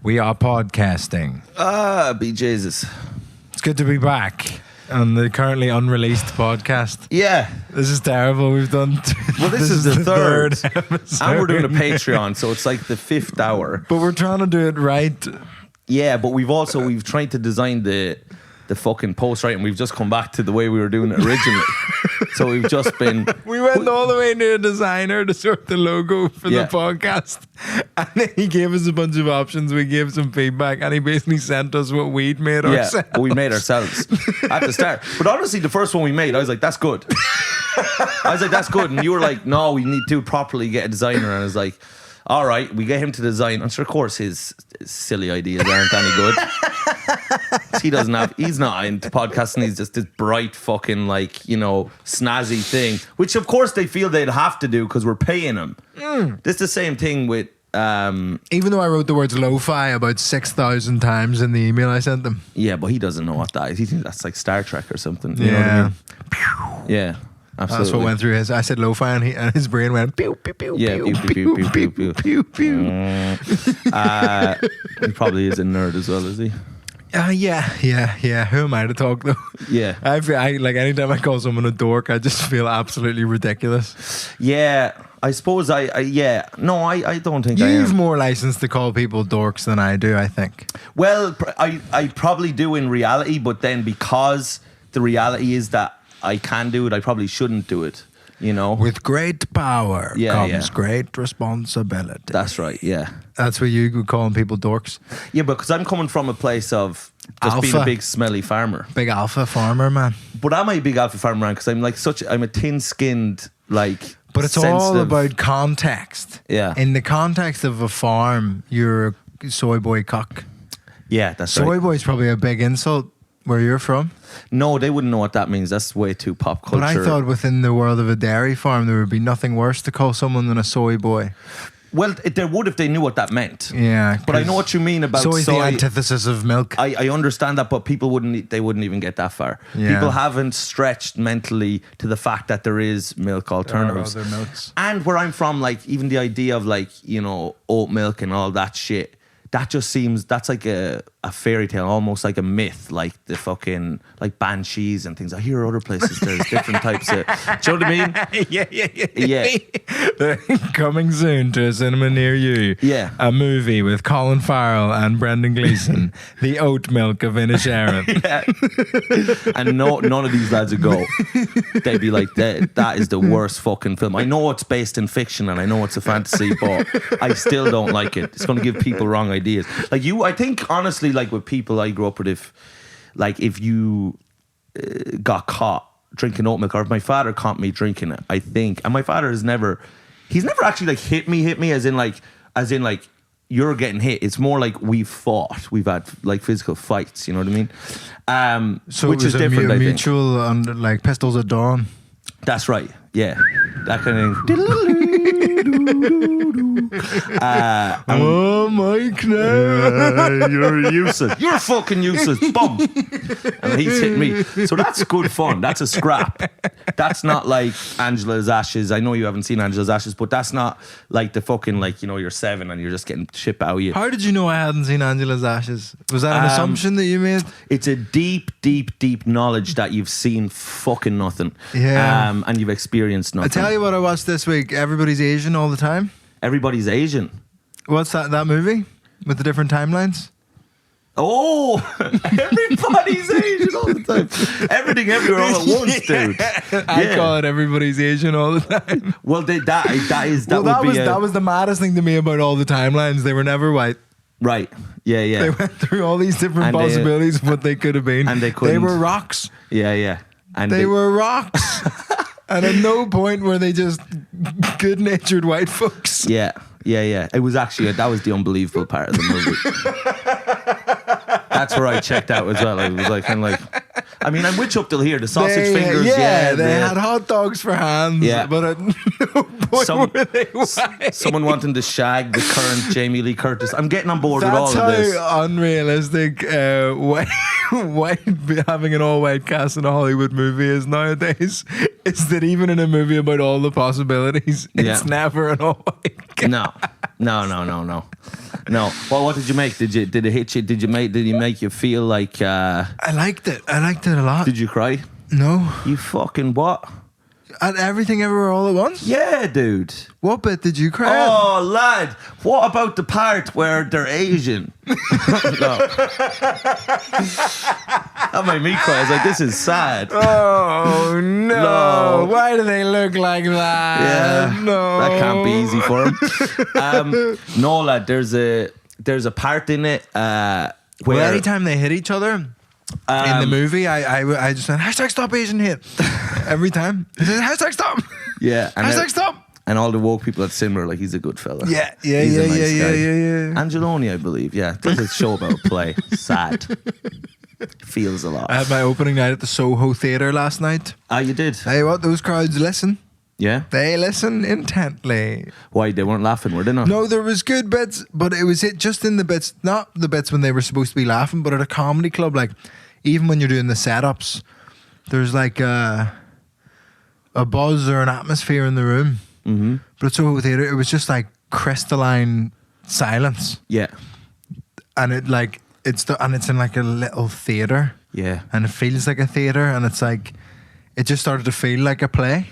We are podcasting. Be Jesus. It's good to be back on the currently unreleased podcast. Yeah. This is terrible. We've done... Well, this is the third episode. And we're doing a Patreon, so it's like the 5th hour. But we're trying to do it right. Yeah, but we've tried to design the fucking post right, and we've just come back to the way we were doing it originally. So we've just been... We went all the way to a designer to sort the logo for the Yeah. podcast. And then he gave us a bunch of options. We gave some feedback, and he basically sent us what we'd made Yeah, ourselves. we made ourselves at the start. But honestly, the first one we made, I was like, that's good. That's good. And you were like, no, we need to do it properly, get a designer. And I was like, all right, we get him to design. And sure, of course, his silly ideas aren't any good. He's not into podcasting. He's just this bright fucking, snazzy thing, which of course they feel they'd have to do because we're paying him. This is the same thing with... Even though I wrote the words lo-fi about 6,000 times in the email I sent them. Yeah, but he doesn't know what that is. He thinks that's like Star Trek or something. You know what I mean? Yeah. Absolutely. That's what went through his. I said lo-fi and his brain went pew pew pew Yeah, pew pew, pew, pew, pew, pew pew. He probably is a nerd as well, is he? Yeah. Who am I to talk though? Yeah. I like anytime I call someone a dork, I just feel absolutely ridiculous. Yeah, I suppose I don't think I You've am. more license to call people dorks than I do, I think. Well, I probably do in reality, but then because the reality is that I can do it, I probably shouldn't do it, you know? With great power comes yeah. great responsibility. That's right, yeah. That's what you would calling people dorks. Yeah, because I'm coming from a place of just being Alpha. a big smelly farmer. Big alpha farmer, man. But am I a big alpha farmer, man? Because I'm a thin-skinned, But it's sensitive. all about context. Yeah. In the context of a farm, you're a soy boy cock. Yeah, that's Soy right. boy's probably a big insult where you're from. No, they wouldn't know what that means. That's way too pop culture. But I thought within the world of a dairy farm, there would be nothing worse to call someone than a soy boy. Well, there would if they knew what that meant. Yeah. But I know what you mean about soy's soy. the antithesis of milk. I understand that, but people wouldn't even get that far. Yeah. People haven't stretched mentally to the fact that there is milk alternatives. There are other milks. And where I'm from, even the idea of oat milk and all that shit, that just seems, that's like a fairy tale, almost like a myth, like the fucking, banshees and things. I hear other places there's different types of, do you know what I mean? Yeah. Coming soon to a cinema near you. Yeah. A movie with Colin Farrell and Brendan Gleeson, The Oat Milk of Inisharan. Yeah. And none of these lads would go. They'd be like, that is the worst fucking film. I know it's based in fiction and I know it's a fantasy, but I still don't like it. It's going to give people wrong ideas. I think honestly, with people I grew up with, if you got caught drinking oat milk, or if my father caught me drinking it, I think, and my father he's never actually hit me as in you're getting hit. It's more like we've fought. We've had physical fights. You know what I mean? So which it was is different. a I think mutual under pistols at dawn. that's right. Yeah, that kind of thing. Oh, Mike, now. You're useless. You're fucking useless. Bum. And he's hit me. So that's good fun. That's a scrap. That's not like Angela's Ashes. I know you haven't seen Angela's Ashes, but that's not like the fucking you're 7 and you're just getting shit out of you. How did you know I hadn't seen Angela's Ashes? Was that an assumption that you made? It's a deep, deep, deep knowledge that you've seen fucking nothing. Yeah. And you've experienced nothing. I tell you what I watched this week. Everybody's Asian all the time. Everybody's Asian. What's that movie with the different timelines? Oh, everybody's Asian all the time. Everything, everywhere, all at once, dude. I call it Everybody's Asian all the time. Well, that was the maddest thing to me about all the timelines. They were never white. Right. Yeah. They went through all these different And possibilities of what they could have been. And they couldn't. They were rocks. Yeah. And They were rocks. And at no point were they just good-natured white folks. Yeah. It was actually that was the unbelievable part of the movie. That's where I checked out as well. I was I'm with you up till here. The sausage fingers. Yeah, they had hot dogs for hands. Yeah. But at no point were they white. Someone wanting to shag the current Jamie Lee Curtis. I'm getting on board with all of this. That's how unrealistic white having an all-white cast in a Hollywood movie is nowadays. Is that even in a movie about all the possibilities, it's never an all-white cast. No. Well, what did you make? Did it hit you? Did you make you feel like? I liked it. I liked it a lot. Did you cry? No. You fucking what? At Everything Everywhere All at Once? Yeah, dude. What bit did you cry at? Oh, lad. What about the part where they're Asian? No. That made me cry. I was like, this is sad. Oh, no. No. Why do they look like that? Yeah. No. That can't be easy for him. No, lad. There's a part in it where Well, anytime they hit each other in the movie, I just went, hashtag stop Asian hit. Every time. He says, hashtag stop. Yeah. Hashtag stop. And all the woke people at cinema were like, he's a good fella. Yeah. He's a nice guy. Yeah. Angelone, I believe. Yeah. Does a show about a play. Sad. Feels a lot. I had my opening night at the Soho Theatre last night. Ah, you did? Tell you what, those crowds listen. Yeah? They listen intently. Why? They weren't laughing, were they not? No, there was good bits, but it was just in the bits, not the bits when they were supposed to be laughing, but at a comedy club, like, even when you're doing the setups, there's like a buzz or an atmosphere in the room. Mm-hmm. But at Soho Theatre, it was just like crystalline silence. Yeah. And it like, it's in like a little theatre. Yeah. And it feels like a theatre, and it's like, it just started to feel like a play.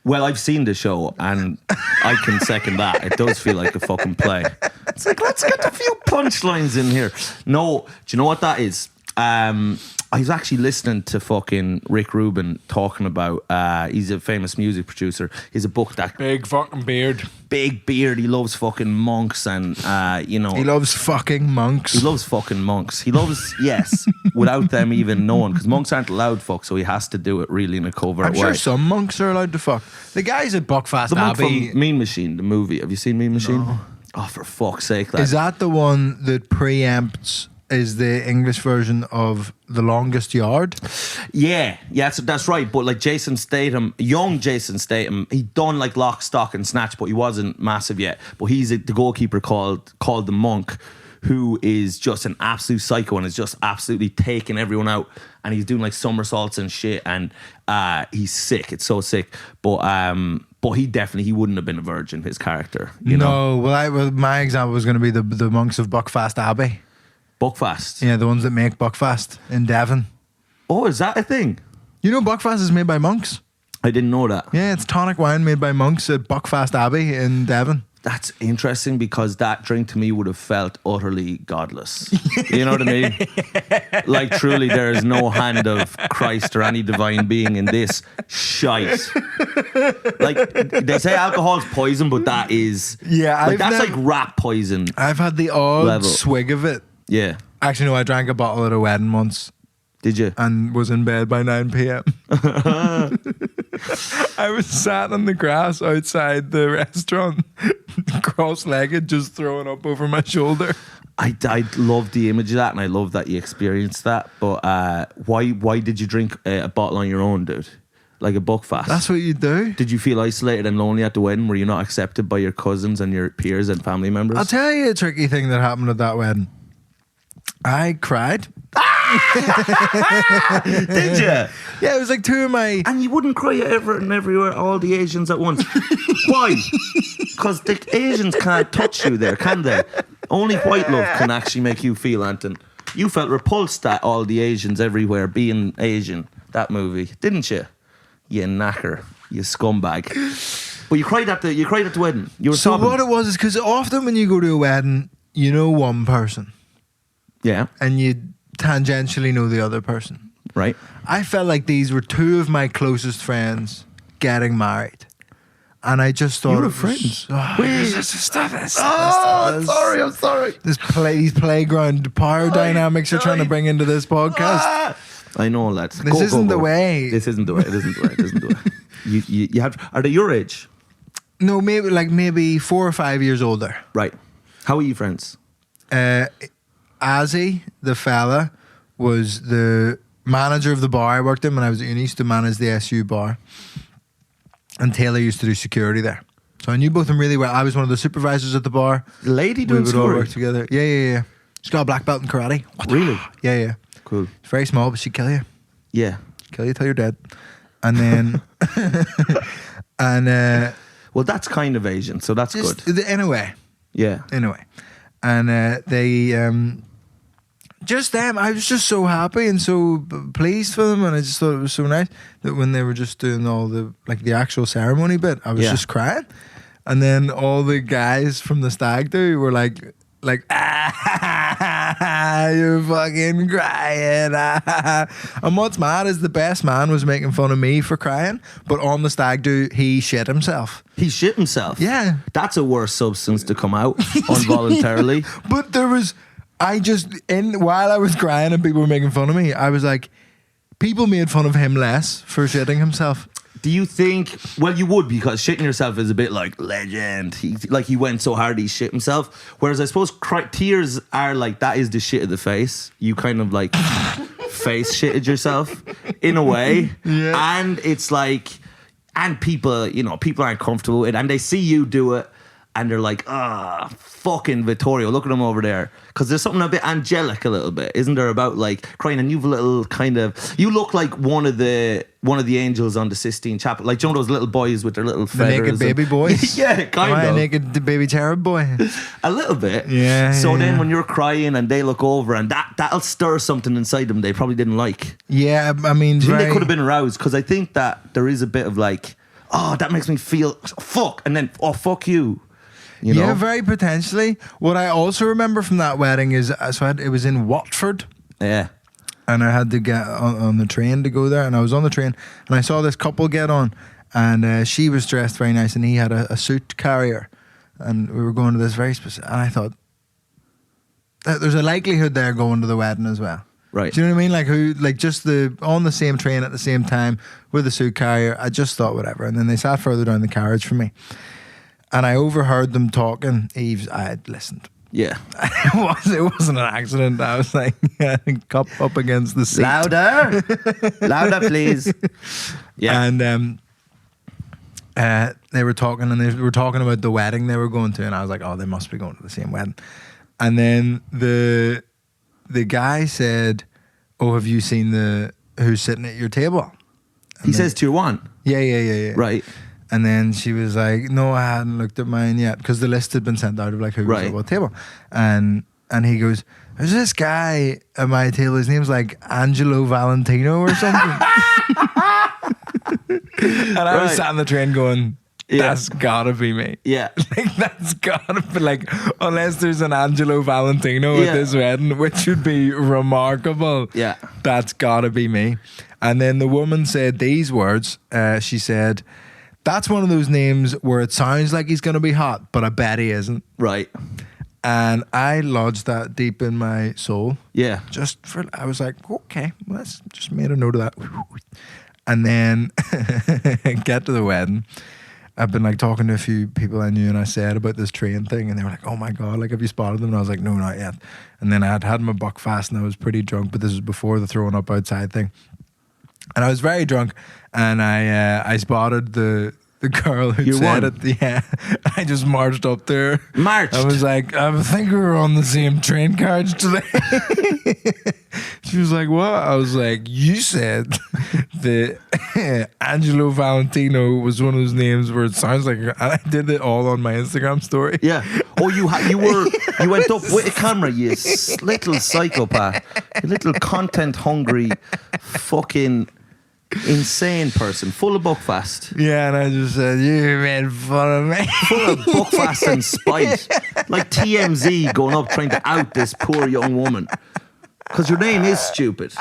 Well, I've seen the show, and I can second that. It does feel like a fucking play. It's like, let's get a few punchlines in here. No, do you know what that is? I was actually listening to fucking Rick Rubin talking about, he's a famous music producer. He's a book that... Big fucking beard. Big beard. He loves fucking monks and, you know... He loves fucking monks. He loves fucking monks. He loves, yes, without them even knowing, because monks aren't allowed fuck, so he has to do it really in a covert I'm way. sure some monks are allowed to fuck. The guys at Buckfast The monk Abbey... from Mean Machine, the movie. Have you seen Mean Machine? No. Oh, for fuck's sake, lad. Is that the one that preempts... is the English version of The Longest Yard? Yeah, that's right. But like Jason Statham, young Jason Statham, he'd done like Lock, Stock and Snatch, but he wasn't massive yet. But he's the goalkeeper called the Monk, who is just an absolute psycho and is just absolutely taking everyone out. And he's doing like somersaults and shit, and he's sick. It's so sick. But he wouldn't have been a virgin, his character. You know? Well, my example was going to be the monks of Buckfast Abbey. Buckfast. Yeah, the ones that make Buckfast in Devon. Oh, is that a thing? You know Buckfast is made by monks? I didn't know that. Yeah, it's tonic wine made by monks at Buckfast Abbey in Devon. That's interesting, because that drink to me would have felt utterly godless. You know what I mean? Like, truly, there is no hand of Christ or any divine being in this shite. Like, they say alcohol's poison, but that is... Yeah, like, that's like rat poison. I've had the odd level. swig of it. Yeah. Actually, no, I drank a bottle at a wedding once. Did you? And was in bed by 9 p.m. I was sat on the grass outside the restaurant, cross-legged, just throwing up over my shoulder. I love the image of that, and I love that you experienced that. But why did you drink a bottle on your own, dude? Like a Buckfast? That's what you do. Did you feel isolated and lonely at the wedding? Were you not accepted by your cousins and your peers and family members? I'll tell you a tricky thing that happened at that wedding. I cried. Did you? Yeah, it was like two of my... And you wouldn't cry at everything everywhere, all the Asians at once. Why? Because the Asians can't touch you there, can they? Only white love can actually make you feel, Anton. You felt repulsed at all the Asians everywhere being Asian, that movie, didn't you? You knacker, you scumbag. But you cried at the wedding. You were So sobbing. what it was is because often when you go to a wedding, you know one person. Yeah. And you tangentially know the other person. Right. I felt like these were two of my closest friends getting married. And I just thought... You were it was- friends? Oh, Wait. Stop it. I'm sorry. These playground power dynamics you're trying to bring into this podcast. I know, lads. This isn't the way. This isn't the way. You have... Are they your age? No, maybe 4 or 5 years older. Right. How are you friends? Azzy, the fella, was the manager of the bar I worked in when I was at uni. Used to manage the SU bar. And Taylor used to do security there. So I knew both of them really well. I was one of the supervisors at the bar. The lady doing We would all security? work together. Yeah. She's got a black belt in karate. Really? Yeah. Cool. It's very small, but she'd kill you. Yeah. Kill you till you're dead. And then... Well, that's kind of Asian, so that's good. Anyway, Yeah. Anyway, and they just them. I was just so happy and so pleased for them, and I just thought it was so nice that when they were just doing all the actual ceremony bit, I was just crying, and then all the guys from the stag do were like you're fucking crying. And what's mad is the best man was making fun of me for crying, but on the stag do he shit himself. He shit himself. Yeah, that's a worse substance to come out involuntarily. But there was, while I was crying and people were making fun of me, I was like, people made fun of him less for shitting himself. Do you think? Well, you would, because shitting yourself is a bit like legend. He went so hard he shit himself. Whereas I suppose tears are like, that is the shit of the face. You kind of like face shitted yourself in a way, and it's like, and people aren't comfortable with it, and they see you do it. And they're like, fucking Vittorio, look at him over there. Because there's something a bit angelic a little bit, isn't there, about like crying? And you've a little kind of, you look like one of the angels on the Sistine Chapel. Like, you know those little boys with their little feathers. The naked baby boys? Yeah, kind of. Naked baby cherub boy? A little bit. Yeah. So then when you're crying and they look over and that'll stir something inside them they probably didn't like. Yeah, I mean, do you think they could have been aroused? Because I think that there is a bit of like, that makes me feel fuck, and then fuck you. You know? Yeah, very potentially. What I also remember from that wedding is, it was in Watford. Yeah. And I had to get on the train to go there. And I was on the train and I saw this couple get on. And she was dressed very nice and he had a suit carrier. And we were going to this very specific... And I thought, there's a likelihood they're going to the wedding as well. Right. Do you know what I mean? Just on the same train at the same time with a suit carrier. I just thought whatever. And then they sat further down the carriage from me. And I overheard them talking. Eves, I had listened. Yeah. It wasn't an accident. I was like, up against the seat. Louder. Louder, please. Yeah. And they were talking, and they were talking about the wedding they were going to. And I was like, they must be going to the same wedding. And then the guy said, have you seen who's sitting at your table? And he says to your one. Yeah. Right. And then she was like, no, I hadn't looked at mine yet, because the list had been sent out of who was at what table. And he goes, there's this guy at my table, his name's like Angelo Valentino or something. And I was sat on the train going, that's gotta be me. Yeah. That's gotta be unless there's an Angelo Valentino at this wedding, which would be remarkable. Yeah. That's gotta be me. And then the woman said these words. She said, that's one of those names where it sounds like he's going to be hot, but I bet he isn't. Right. And I lodged that deep in my soul. Yeah. I was like, okay, let's just made a note of that. And then get to the wedding. I've been talking to a few people I knew, and I said about this train thing, and they were like, oh my God, have you spotted them? And I was like, no, not yet. And then I had my buck fast and I was pretty drunk, but this was before the throwing up outside thing. And I was very drunk, and I spotted the girl who said it. Yeah, I just marched up there. Marched? I was like, I think we were on the same train carriage today. She was like, what? I was like, you said that Angelo Valentino was one of those names where it sounds like, and I did it all on my Instagram story. Yeah. Oh, you went up with a camera, you little psychopath, you little content hungry, fucking insane person, full of buckfast. Yeah, and I just said, you made fun of me. Full of buckfast and spite. Like TMZ going up trying to out this poor young woman. Because your name is stupid.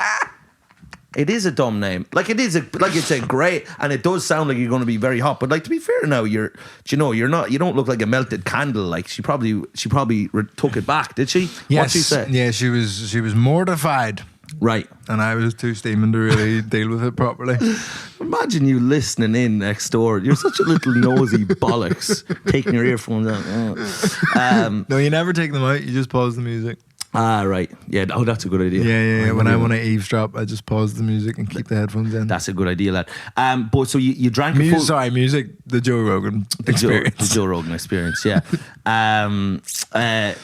It is a dumb name. It's a great, and it does sound like you're going to be very hot. But to be fair now, you're not. You don't look like a melted candle. She probably took it back. Did she? Yes. What'd she say? Yeah, she was mortified. Right. And I was too steaming to really deal with it properly. Imagine you listening in next door. You're such a little nosy bollocks, taking your earphones out. No, you never take them out. You just pause the music. Ah, right. Yeah. Oh, that's a good idea. Yeah. When I want to eavesdrop, I just pause the music and keep the headphones in. That's a good idea, lad. But so you drank a full... Sorry, music. The Joe Rogan experience. The Joe Rogan experience, yeah.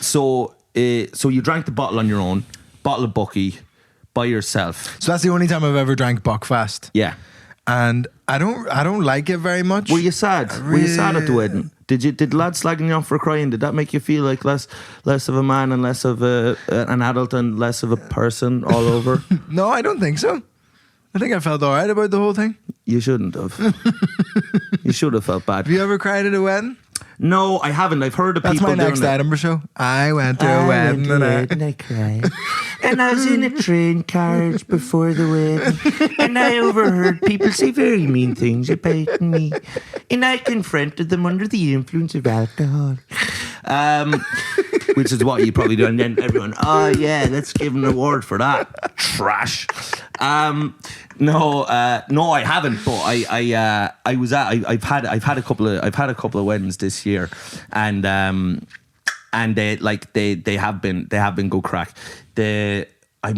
So you drank the bottle on your own, bottle of Bucky, by yourself. So that's the only time I've ever drank Buckfast. Yeah. And I don't like it very much. Were you sad? Were you sad at the wedding? Did lads slagging you off for crying? Did that make you feel like less of a man and less of an adult and less of a person all over? No, I don't think so. I think I felt all right about the whole thing. You shouldn't have. You should have felt bad. Have you ever cried at a wedding? No, I haven't. I've heard of That's people my doing next it. Edinburgh show. I went to a wedding and I cried. And I was in a train carriage before the wedding. And I overheard people say very mean things about me. And I confronted them under the influence of alcohol. Which is what you probably do. And then everyone, oh yeah, let's give him an award for that. Trash. No, I haven't. But I've had a couple of weddings this year, and they have been good crack. I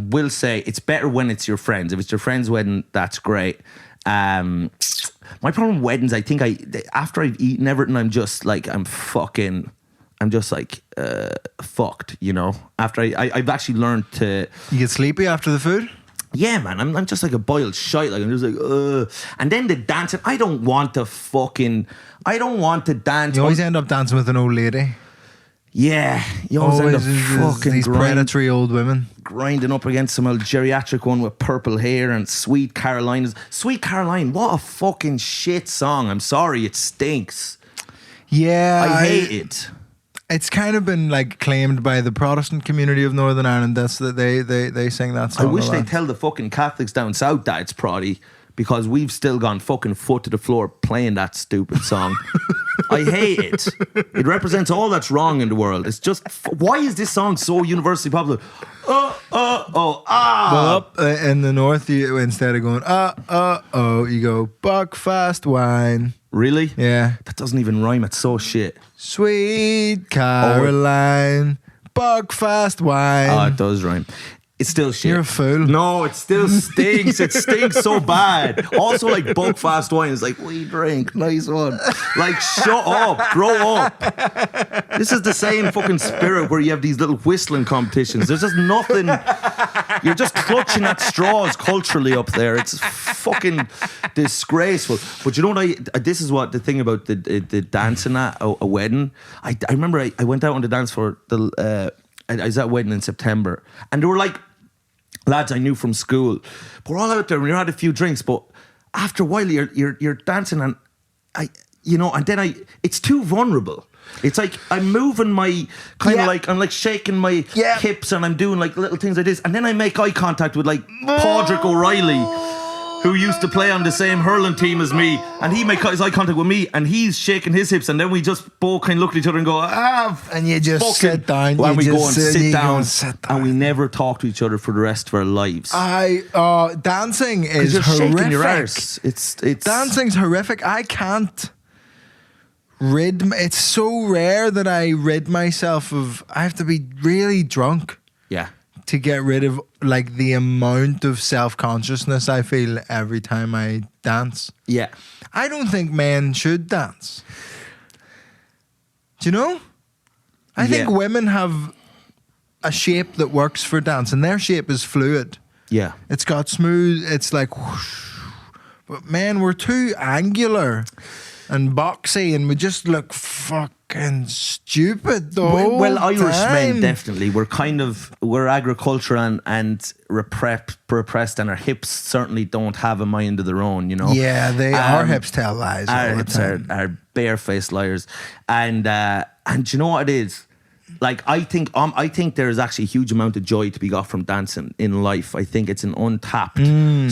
will say it's better when it's your friends. If it's your friend's wedding, that's great. My problem with weddings, I think after I've eaten everything, I'm just like fucked, you know. After I've actually learned to. You get sleepy after the food? Yeah, man, I'm just like a boiled shite. Like I'm just like, ugh. And then the dancing, I don't want to dance. You always end up dancing with an old lady. Yeah, you always end up fucking these predatory old women grinding up against some old geriatric one with purple hair and Sweet Caroline. Sweet Caroline, what a fucking shit song. I'm sorry, it stinks. Yeah, I hate it. It's kind of been like claimed by the Protestant community of Northern Ireland. That's that they sing that song. I wish they'd tell the fucking Catholics down south that it's proddy, because we've still gone fucking foot to the floor playing that stupid song. I hate it. It represents all that's wrong in the world. It's just, why is this song so universally popular? Well, up in the north, you, instead of going you go Buckfast wine. Really? Yeah. That doesn't even rhyme. It's so shit. Sweet Caroline, Buckfast wine. Oh, it does rhyme. It's still shit. You're a fool. No, it still stinks. It stinks so bad. Also, like Buckfast wine is like, we drink. Nice one. Like, shut up. Grow up. This is the same fucking spirit where you have these little whistling competitions. There's just nothing. You're just clutching at straws culturally up there. It's fucking disgraceful. But you know what? This is what the thing about the dancing at a wedding. I remember I went out on the dance floor. I was at a wedding in September, and there were like lads I knew from school. But we're all out there and we had a few drinks. But after a while, you're dancing, and it's too vulnerable. It's like I'm moving my kind of like I'm like shaking my hips, and I'm doing like little things like this, and then I make eye contact with like Padraig O'Reilly, who used to play on the same hurling team as me, and he makes his eye contact with me, and he's shaking his hips, and then we just both kind of look at each other and go, and you just sit down. And we go and sit down, and we never talk to each other for the rest of our lives. Dancing is you're horrific. Shaking your arse. It's dancing's horrific. I can't it's so rare that I rid myself of. I have to be really drunk. Yeah. To get rid of like the amount of self-consciousness I feel every time I dance. Yeah. I don't think men should dance. Do you know? I think women have a shape that works for dance, and their shape is fluid. Yeah. It's got smooth, it's like whoosh. But men, we're too angular and boxy, and we just look fucking stupid though. Well, Irish men definitely. We're agriculture and repressed, and our hips certainly don't have a mind of their own, you know. Yeah, our hips tell lies all the time. Are barefaced liars, and you know what it is? Like I think there is actually a huge amount of joy to be got from dancing in life. I think it's an untapped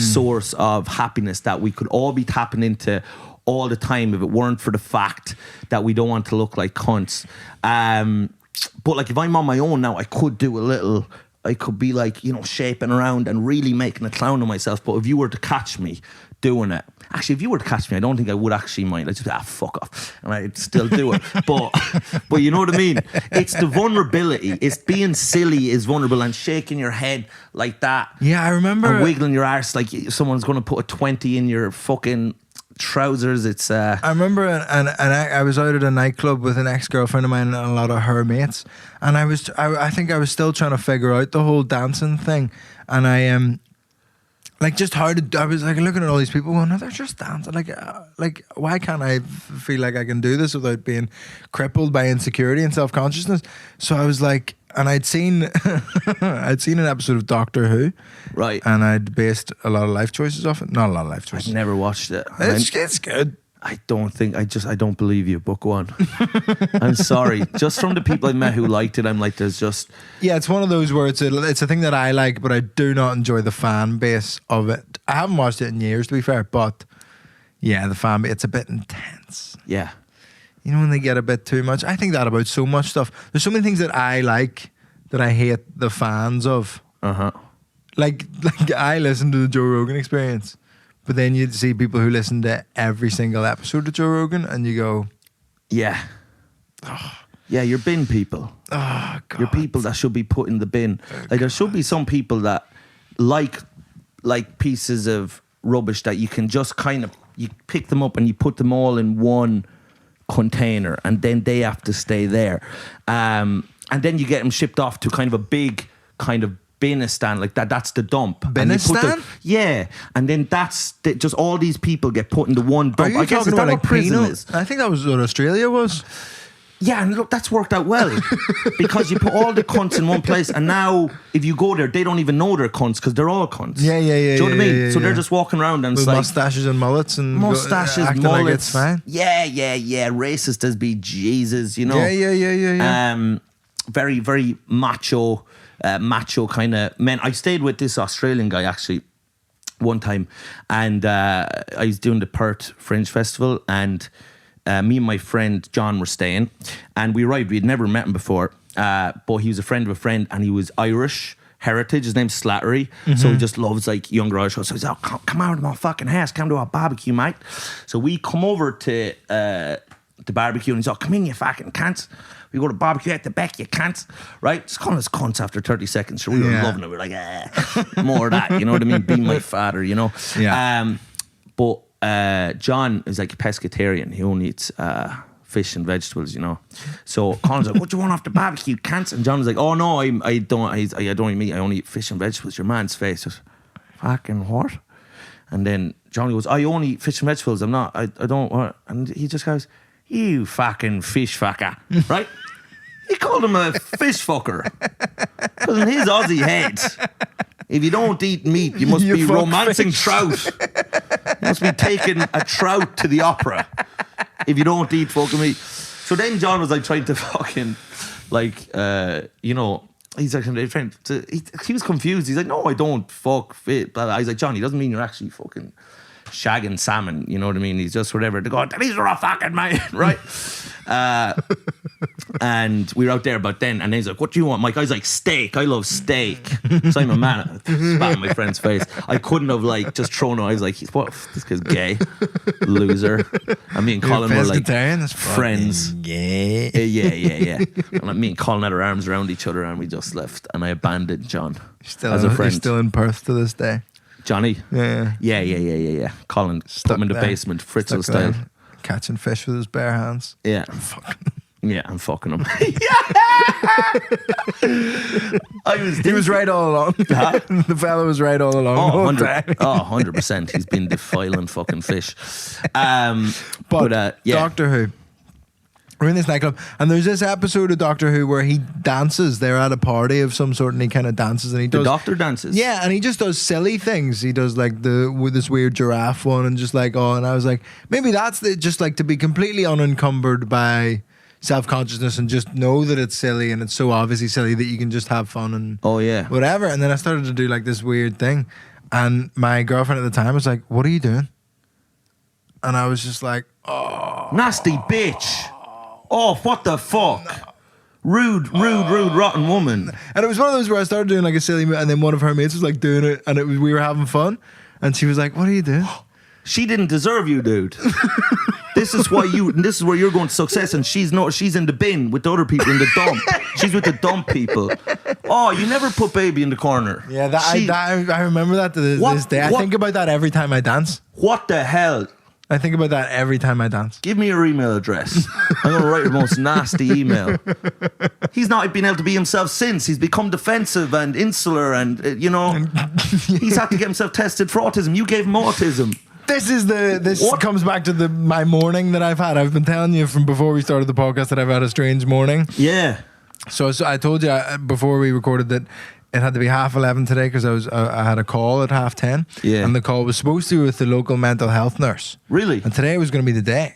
source of happiness that we could all be tapping into all the time if it weren't for the fact that we don't want to look like cunts. But like if I'm on my own now, I could be like, you know, shaping around and really making a clown of myself. But if you were to catch me doing it, actually, if you were to catch me, I don't think I would actually mind. I'd just be, fuck off. And I'd still do it. But you know what I mean? It's the vulnerability. It's being silly is vulnerable, and shaking your head like that. Yeah, I remember. And wiggling your arse like someone's going to put a 20 in your fucking trousers. It's I remember and I was out at a nightclub with an ex-girlfriend of mine and a lot of her mates, and I think I was still trying to figure out the whole dancing thing, and Like just how to, I was like looking at all these people going, no, they're just dancing. Like why can't I feel like I can do this without being crippled by insecurity and self-consciousness? So I was like, and I'd seen an episode of Doctor Who, Right. and I'd based a lot of life choices off it. Not a lot of life I've choices. never watched it. It's good. I don't believe you, but go on. I'm sorry. Just from the people I met who liked it, I'm like, there's just... Yeah, it's one of those where it's a thing that I like, but I do not enjoy the fan base of it. I haven't watched it in years, to be fair, but yeah, the fan base, it's a bit intense. Yeah. You know, when they get a bit too much. I think that about so much stuff. There's so many things that I like that I hate the fans of. Uh-huh. Like I listen to the Joe Rogan Experience, but then you see people who listen to every single episode of Joe Rogan and you go... Yeah. Yeah, you're bin people. Oh, God. You're people that should be put in the bin. Like, there should be some people that like pieces of rubbish that you can just kind of... You pick them up and you put them all in one container and then they have to stay there. And then you get them shipped off to kind of a big kind of Binistan, like that's the dump. Binistan? Yeah, and then just all these people get put into one dump. Are you I guess talking is that about what like prison penal? is? I think that was what Australia was. Yeah, and look, that's worked out well because you put all the cunts in one place, and now if you go there, they don't even know they're cunts because they're all cunts. Yeah. Do you know what I mean? Yeah, so they're just walking around and with it's like mustaches and mullets and mustaches, acting mullets. like it's fine. Yeah. Racist as be Jesus, you know. Yeah. Very, very macho kind of men. I stayed with this Australian guy actually one time, and I was doing the Perth Fringe Festival, and me and my friend John were staying, and we arrived. We had never met him before, but he was a friend of a friend, and he was Irish heritage. His name's Slattery, so he just loves like younger Irish. So he's like, oh, come out to my fucking house, come to our barbecue, mate. So we come over to the barbecue, and he's like, come in, you fucking cunts. We go to barbecue at the back, you can't, right? Just calling us cunts after 30 seconds. So we were loving it. We're like, more of that, you know what I mean? Be my father, you know? Yeah. But John is like a pescatarian. He only eats fish and vegetables, you know? So Colin's like, what do you want off the barbecue, cunts? And John was like, oh no, I don't eat meat. I only eat fish and vegetables. Your man's face was, fucking what? And then John goes, I only eat fish and vegetables. I don't what? And he just goes, you fucking fish fucker, right? He called him a fish fucker. Because in his Aussie head, if you don't eat meat, you must be romancing trout. You must be taking a trout to the opera if you don't eat fucking meat. So then John was like trying to fucking, like, you know, he's like trying to, he was confused. He's like, no, I don't fuck fit. Blah, blah. He's like, John, he doesn't mean you're actually fucking shagging salmon, you know what I mean? He's just whatever. They go, these are a fucking man, right? And we were out there, but then, and he's like, what do you want? My guy's like, steak. I love steak. So I'm a man. Spat in my friend's face. I couldn't have like just thrown him. I was like, what? This guy's gay. Loser. And me and Colin were like friends. Gay. Yeah. And like, me and Colin had our arms around each other and we just left. And I abandoned John as a friend. He's still in Perth to this day. Johnny? Yeah. Colin put him in the basement, Fritzl style. Catching fish with his bare hands. Yeah. I'm fucking him. He was right all along. Huh? The fella was right all along. 100%. He's been defiling fucking fish. But Doctor Who. We're in this nightclub, and there's this episode of Doctor Who where he dances. They're at a party of some sort, and he kind of dances, and he does. The Doctor dances. Yeah, and he just does silly things. He does like with this weird giraffe one, and just like and I was like, maybe that's just like to be completely unencumbered by self-consciousness and just know that it's silly, and it's so obviously silly that you can just have fun and whatever. And then I started to do like this weird thing, and my girlfriend at the time was like, "What are you doing?" And I was just like, "Oh, nasty bitch." Oh, what the fuck? Rude, rotten woman. And it was one of those where I started doing like a silly, and then one of her mates was like doing it, and we were having fun, and she was like, "What are you doing?" She didn't deserve you, dude. This is where you're going to success, and she's in the bin with the other people in the dump. She's with the dump people. Oh, you never put baby in the corner. Yeah, I remember that to this day. I think about that every time I dance. What the hell? I think about that every time I dance. Give me your email address. I'm going to write your most nasty email. He's not been able to be himself since. He's become defensive and insular and, he's had to get himself tested for autism. You gave him autism. This comes back to my morning that I've had. I've been telling you from before we started the podcast that I've had a strange morning. Yeah. So I told you before we recorded that it had to be 11:30 today because I had a call at 10:30. Yeah. And the call was supposed to be with the local mental health nurse. Really? And today was going to be the day.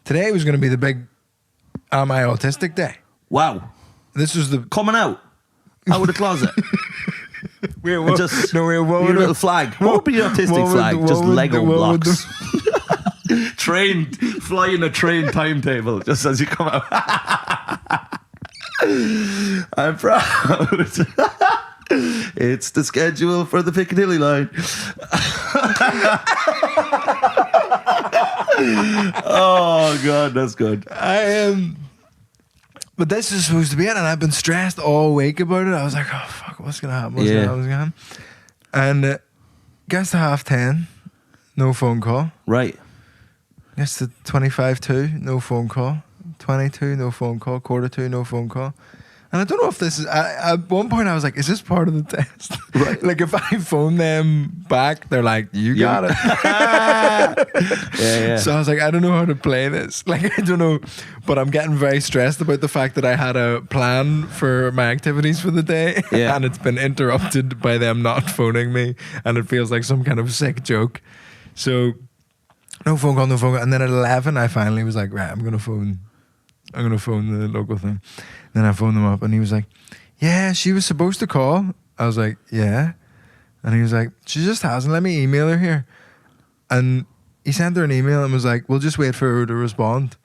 Today was going to be the big Am I Autistic Day. Wow. This was the... Coming out of the closet. Your little flag. What would be your autistic flag? Just Lego blocks. Flying a train timetable just as you come out. I'm proud. It's the schedule for the Piccadilly line. Oh God, that's good. I am. But this is supposed to be it, and I've been stressed all week about it. I was like, oh fuck, what's gonna happen? What's gonna happen? And gets to 10:30, no phone call. Right. Gets to 25:02, no phone call. 22, no phone call. 1:45, no phone call. And I don't know if this is... at one point I was like, is this part of the test? Right. Like if I phone them back, they're like, you got it. Yeah. So I was like, I don't know how to play this. Like, I don't know. But I'm getting very stressed about the fact that I had a plan for my activities for the day. Yeah. And it's been interrupted by them not phoning me. And it feels like some kind of sick joke. So no phone call, no phone call. And then at 11, I finally was like, right, I'm going to phone the local thing. Then I phoned them up and he was like, yeah, she was supposed to call. I was like, yeah. And he was like, she just hasn't. Let me email her here. And he sent her an email and was like, we'll just wait for her to respond.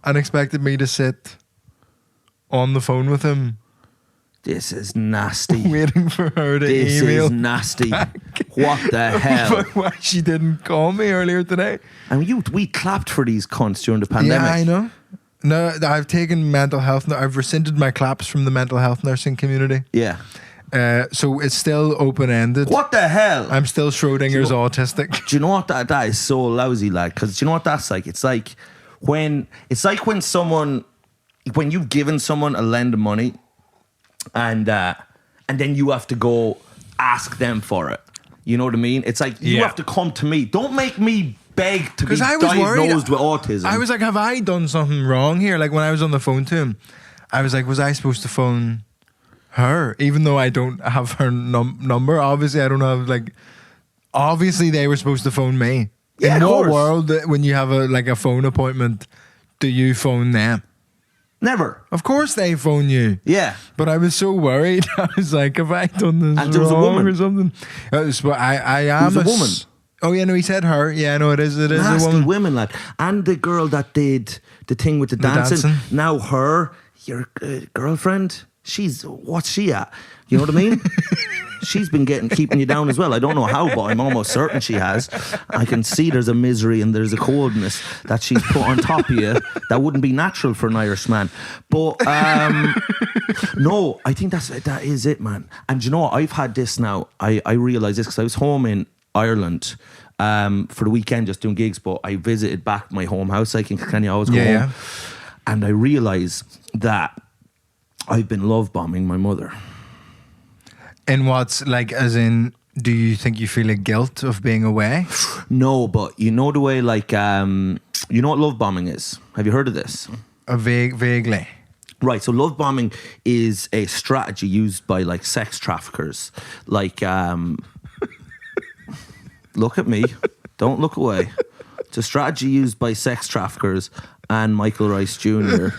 And expected me to sit on the phone with him. This is nasty. Waiting for her to email. This is nasty. Back. What the hell? Why she didn't call me earlier today. I mean, we clapped for these cunts during the pandemic. Yeah, I know. No, I've taken mental health. I've rescinded my claps from the mental health nursing community. Yeah. So it's still open-ended. What the hell? I'm still Schrodinger's autistic. Do you know what that is so lousy, lad? Because do you know what that's like? It's like when you've given someone a lend of money, and then you have to go ask them for it. You know what I mean? It's like you have to come to me. Don't make me beg to be diagnosed with autism. I was like, have I done something wrong here? Like when I was on the phone to him, I was like, was I supposed to phone her? Even though I don't have her number. Obviously, I don't have obviously they were supposed to phone me. Yeah, in of what course. world, when you have a phone appointment, do you phone them? Never. Of course they phone you. Yeah. But I was so worried. I was like, have I done this And there was a wrong woman. or something? I am It was a woman. Oh yeah, no, he said her. Yeah, no, it is Nasty a woman. women, lad. And the girl that did the thing with the dancing. Now your girlfriend, what's she at? You know what I mean? She's been keeping you down as well. I don't know how, but I'm almost certain she has. I can see there's a misery and there's a coldness that she's put on top of you that wouldn't be natural for an Irishman. But no, I think that is it, man. And you know what? I've had this now. I realise this because I was home in Ireland for the weekend just doing gigs, but I visited back my home house. Like in Kilkenny, I always go home. Yeah. And I realise that I've been love bombing my mother. And what's as in, do you think you feel a guilt of being away? No, but you know the way you know what love bombing is? Have you heard of this? Vaguely. Right, so love bombing is a strategy used by sex traffickers. Look at me. Don't look away. It's a strategy used by sex traffickers and Michael Rice Jr.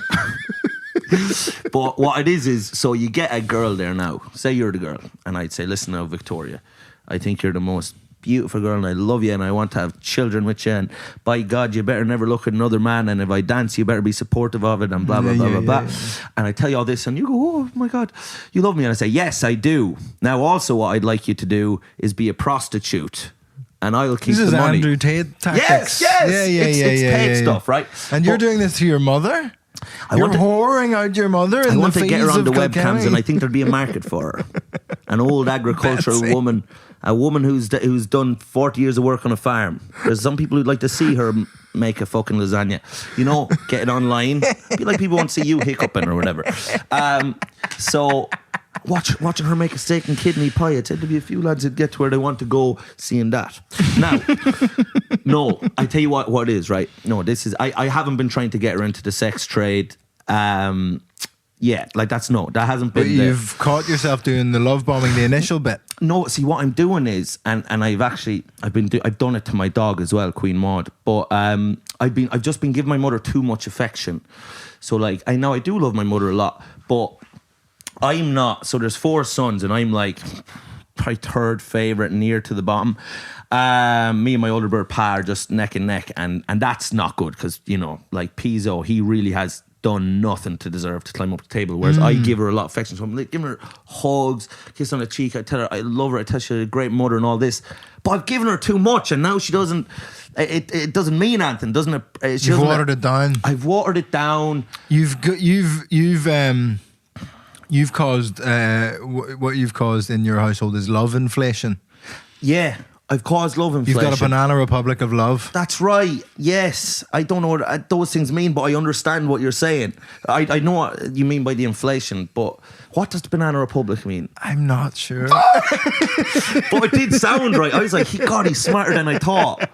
But what it is so you get a girl there now. Say you're the girl. And I'd say, listen now, Victoria, I think you're the most beautiful girl and I love you and I want to have children with you and by God, you better never look at another man and if I dance, you better be supportive of it and blah, blah, blah, blah, blah. And I tell you all this and you go, oh my God, you love me. And I say, yes, I do. Now also what I'd like you to do is be a prostitute. And I'll keep the money. This is Andrew Tate tactics. Yes. It's Tate stuff, right? And you're doing this to your mother? You're whoring out your mother in the I want to get her on the Kilkenny. webcams and I think there'd be a market for her. An old agricultural woman. A woman who's done 40 years of work on a farm. There's some people who'd like to see her make a fucking lasagna. You know, get it online. Be like people want to see you hiccuping or whatever. So watching her make a steak and kidney pie, I'd say there'd be a few lads who'd get to where they want to go seeing that. Now, no, I tell you what it is, right? No, this is, I haven't been trying to get her into the sex trade. Yeah, like that hasn't been. But you've caught yourself doing the love bombing, the initial bit. No, see what I'm doing is, and I've done it to my dog as well, Queen Maud. But I've just been giving my mother too much affection. So like, I know I do love my mother a lot, but I'm not. So there's 4 sons, and I'm like my 3rd favorite, near to the bottom. Me and my older brother Pa are just neck and neck, and that's not good because, you know, like Pizzo, he really has done nothing to deserve to climb up the table, whereas I give her a lot of affection. So I'm like giving her hugs, kiss on the cheek, I tell her I love her, I tell her she's a great mother and all this, but I've given her too much, and now she doesn't, it doesn't mean anything, doesn't it? You've watered it down. I've watered it down. You've caused what you've caused in your household is love inflation. Yeah, I've caused love inflation. You've got a banana republic of love. That's right. Yes. I don't know what those things mean, but I understand what you're saying. I know what you mean by the inflation, but what does the banana republic mean? I'm not sure. But it did sound right. I was like, God, he's smarter than I thought.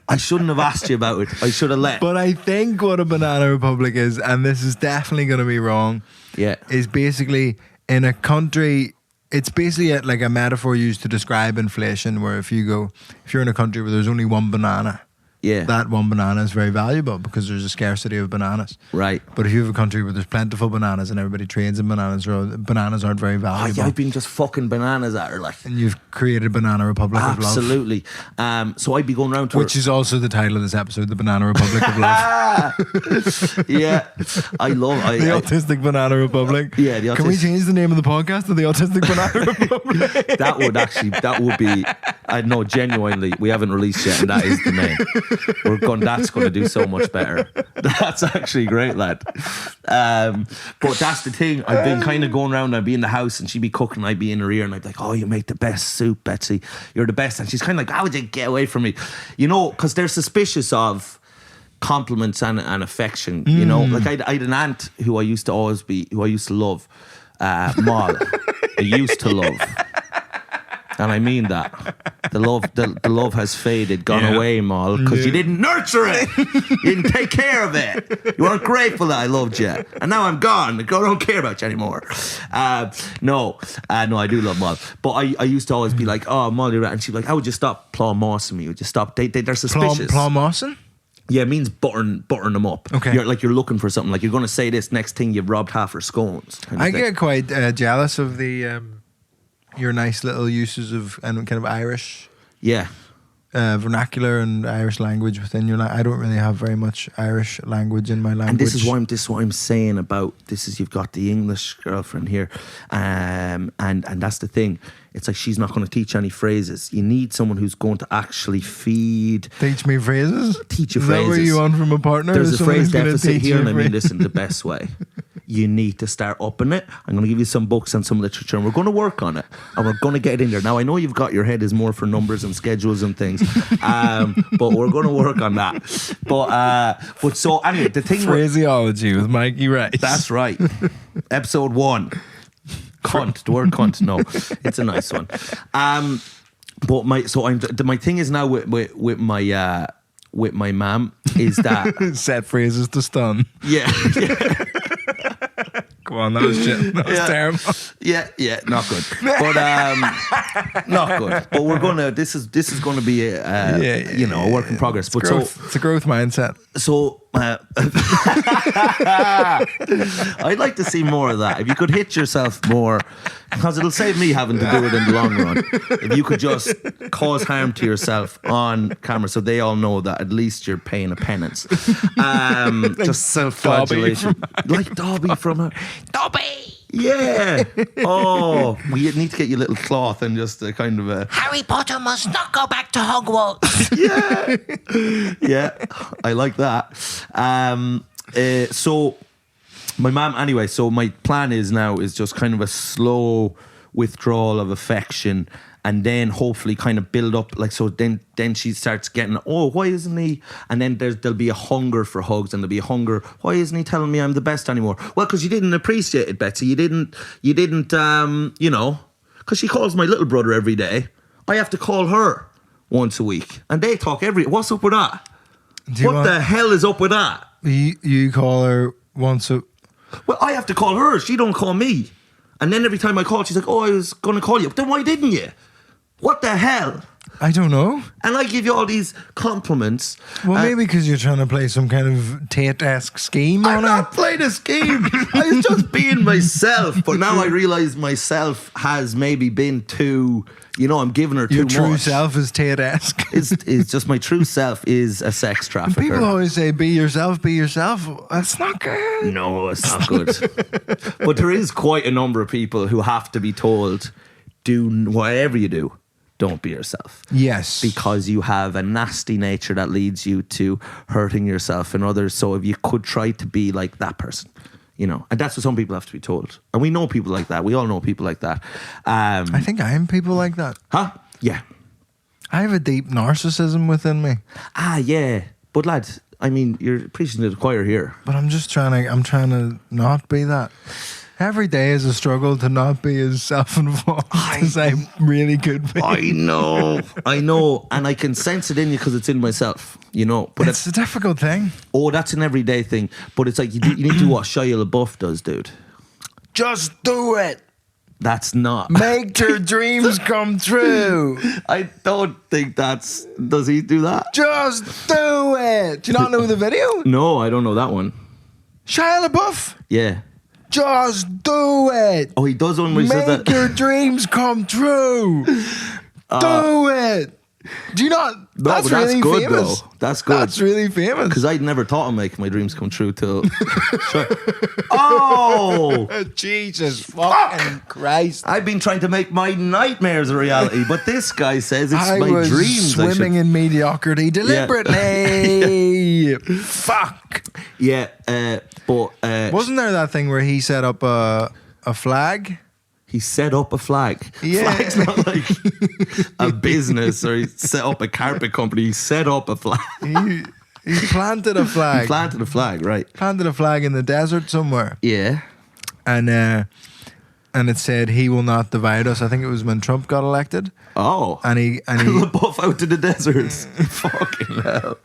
I shouldn't have asked you about it. I should have let. But I think what a banana republic is, and this is definitely going to be wrong, is basically in a country... It's basically like a metaphor used to describe inflation, where if you're in a country where there's only one banana, that one banana is very valuable because there's a scarcity of bananas. Right. But if you have a country where there's plentiful bananas and everybody trades in bananas, bananas aren't very valuable. Oh, yeah, I've been just fucking bananas at her, like. And you've created a banana republic of love. Absolutely. So I'd be going around to Which is also the title of this episode, the Banana Republic of Love. Yeah. I love the Autistic Banana Republic. Yeah, Can we change the name of the podcast to the Autistic Banana Republic? That would be, I know, genuinely, we haven't released yet, and that is the name. That's going to do so much better. That's actually great, lad. But that's the thing. I've been kind of going around, I'd be in the house and she'd be cooking, I'd be in her ear and I'd be like, oh, you make the best soup, Betsy. You're the best. And she's kind of like, how would you get away from me? You know, because they're suspicious of compliments and affection, you know. Like I had an aunt who I used to love, Moll. I used to love. And I mean that. The love has faded, gone away, Moll, because you didn't nurture it. You didn't take care of it. You weren't grateful that I loved you. And now I'm gone. I don't care about you anymore. No, I do love Moll. But I used to always be like, oh, Moll, you're right. And she'd be like, how would you stop plawmossing me? Would you stop? They're suspicious. Plawmossing? Yeah, it means buttering them up. Okay. You're looking for something. Like you're going to say this next thing, you've robbed half her scones. I get quite jealous of your nice little uses of kind of Irish vernacular and Irish language within your I don't really have very much Irish language in my language. And this is what I'm saying about this is you've got the English girlfriend here, and that's the thing. It's like she's not going to teach any phrases. You need someone who's going to actually teach me phrases. Teach you is phrases. That where you want from a partner? There's a phrase deficit here, and I mean this in the best way. You need to start upping it. I'm going to give you some books and some literature, and we're going to work on it, and we're going to get it in there. Now I know you've got your head is more for numbers and schedules and things, but we're going to work on that. But so anyway, the thing phraseology with Mikey Rice. That's right. Episode 1. Cunt. The word cunt. No, it's a nice one. But my thing is now with my mum is that set phrases to stun. Yeah. Come on, that was shit. That was terrible. Yeah, not good. But not good. But we're gonna. This is going to be a work in progress. But it's a growth mindset. So I'd like to see more of that. If you could hit yourself more, because it'll save me having to do it in the long run. If you could just cause harm to yourself on camera, so they all know that at least you're paying a penance. Just self-flagellation, like Dobby from her. Dobby. Yeah. Oh, we need to get you a little cloth and just a kind of a Harry Potter must not go back to Hogwarts. Yeah, I like that. So my mom, anyway. So my plan is just kind of a slow withdrawal of affection, and then hopefully kind of build up, like, so then she starts getting, oh, why isn't he? And then there'll be a hunger for hugs, and there'll be a hunger, why isn't he telling me I'm the best anymore? Well, because you didn't appreciate it, Betsy. You didn't you know, because she calls my little brother every day. I have to call her once a week, and they talk what's up with that? What the hell is up with that? You call her once a... Well, I have to call her. She don't call me. And then every time I call, she's like, oh, I was going to call you. Then why didn't you? What the hell? I don't know. And I give you all these compliments. Well, maybe because you're trying to play some kind of Tate-esque scheme on I'm it. not playing a scheme. I was just being myself. But now I realise myself has maybe been too... You know, I'm giving her too much. Your true self is Tate-esque. It's just my true self is a sex trafficker. People always say, be yourself, be yourself. That's not good. No, it's not good. But there is quite a number of people who have to be told, do whatever you do, don't be yourself. Yes. Because you have a nasty nature that leads you to hurting yourself and others. So if you could try to be like that person, you know, and that's what some people have to be told. And we know people like that. We all know people like that. I think I am people like that. Huh? Yeah. I have a deep narcissism within me. Ah, yeah. But lads, I mean, you're preaching to the choir here. But I'm trying to not be that. Every day is a struggle to not be as self-involved as I really could be. I know. And I can sense it in you because it's in myself, you know. But it's a difficult thing. Oh, that's an everyday thing. But it's like, you need to do what Shia LaBeouf does, dude. Just do it. That's not. Make your dreams come true. I don't think does he do that? Just do it. Do you not know the video? No, I don't know that one. Shia LaBeouf. Yeah. Just do it. Oh, he does one where he says that. Make your dreams come true. Do it. Do you not? No, that's but really that's good famous. though. That's good. That's really famous. Because I'd never thought of making my dreams come true till... Oh! Jesus fucking Christ. I've been trying to make my nightmares a reality, but this guy says it's I my was dreams. swimming in mediocrity deliberately. Fuck. Yeah, but... Wasn't there that thing where he set up a flag? He set up a flag. Yeah. Flag's not like a business, or he set up a carpet company. He set up a flag. He planted a flag. He planted a flag, right. Planted a flag in the desert somewhere. Yeah. And it said, "He will not divide us." I think it was when Trump got elected. Oh. And he LaBeouf out to the deserts. Fucking hell.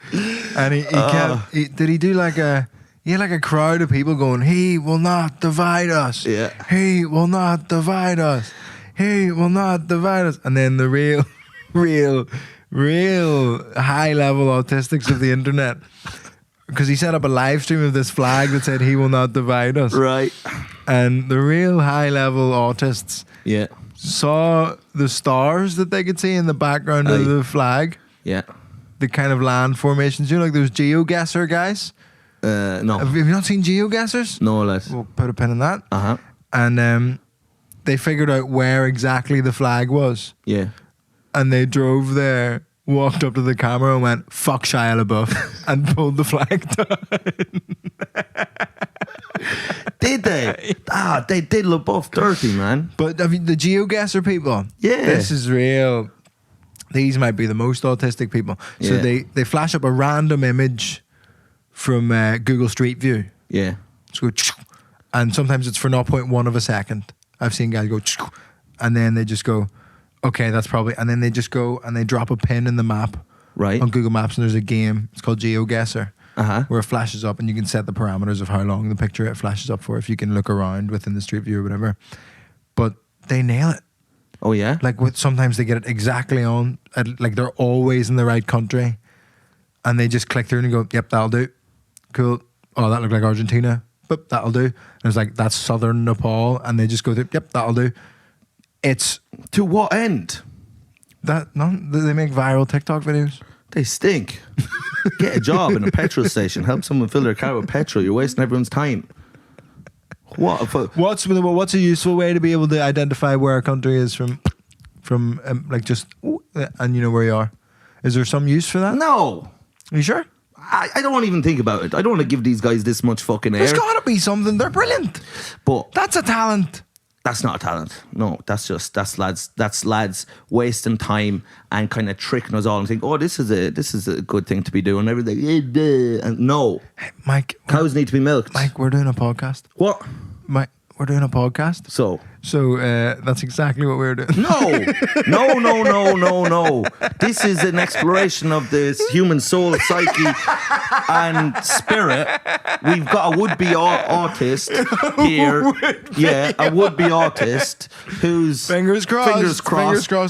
And he kept, did he do like a... He had like a crowd of people going, "He will not divide us. Yeah. He will not divide us. He will not divide us." And then the real high level autistics of the internet, because he set up a live stream of this flag that said, "He will not divide us." Right. And the real high level autists Yeah. saw the stars that they could see in the background of the flag, Yeah. the kind of land formations. You know, like those Geoguesser guys. No. Have you not seen Geoguessers? No, less. We'll put a pin in that. Uh-huh. And they figured out where exactly the flag was. Yeah. And they drove there, walked up to the camera and went, "Fuck Shia LaBeouf," and pulled the flag down. Did they? They did LaBeouf dirty, man. But I mean, the Geoguesser people, Yeah. this is real. These might be the most autistic people. So Yeah. they flash up a random image from Google Street View. Yeah. So go, and sometimes it's for 0.1 of a second. I've seen guys go, and then they just go, "Okay, that's probably," and then they just go and they drop a pin in the map, Right. on Google Maps, and there's a game. It's called Geoguesser, Uh-huh. where it flashes up, and you can set the parameters of how long the picture it flashes up for, if you can look around within the Street View or whatever. But they nail it. Oh, yeah? Like sometimes they get it exactly on. Like they're always in the right country, and they just click through and go, "Yep, that'll do. Cool. Oh, that looked like Argentina. But that'll do." And it's like, "That's southern Nepal," and they just go through. "Yep, that'll do." It's To what end? that. No, they make viral TikTok videos. They stink. Get a job in a petrol station. Help someone fill their car with petrol. You're wasting everyone's time. What's a useful way to be able to identify where a country is from like just and you know where you are? Is there some use for that? No. Are you sure? I don't want to even think about it. I don't want to give these guys this much fucking air. There's got to be something. They're brilliant. But That's a talent. That's not a talent. No, that's lads wasting time and kind of tricking us all and think, oh, this is a good thing to be doing. Everything, and no, Hey, Mike, cows need to be milked. Mike, we're doing a podcast. What? Mike, we're doing a podcast. So That's exactly what we're doing. no. This is an exploration of this human soul, psyche, and spirit. We've got a would-be artist here. Yeah, a would-be artist who's Fingers crossed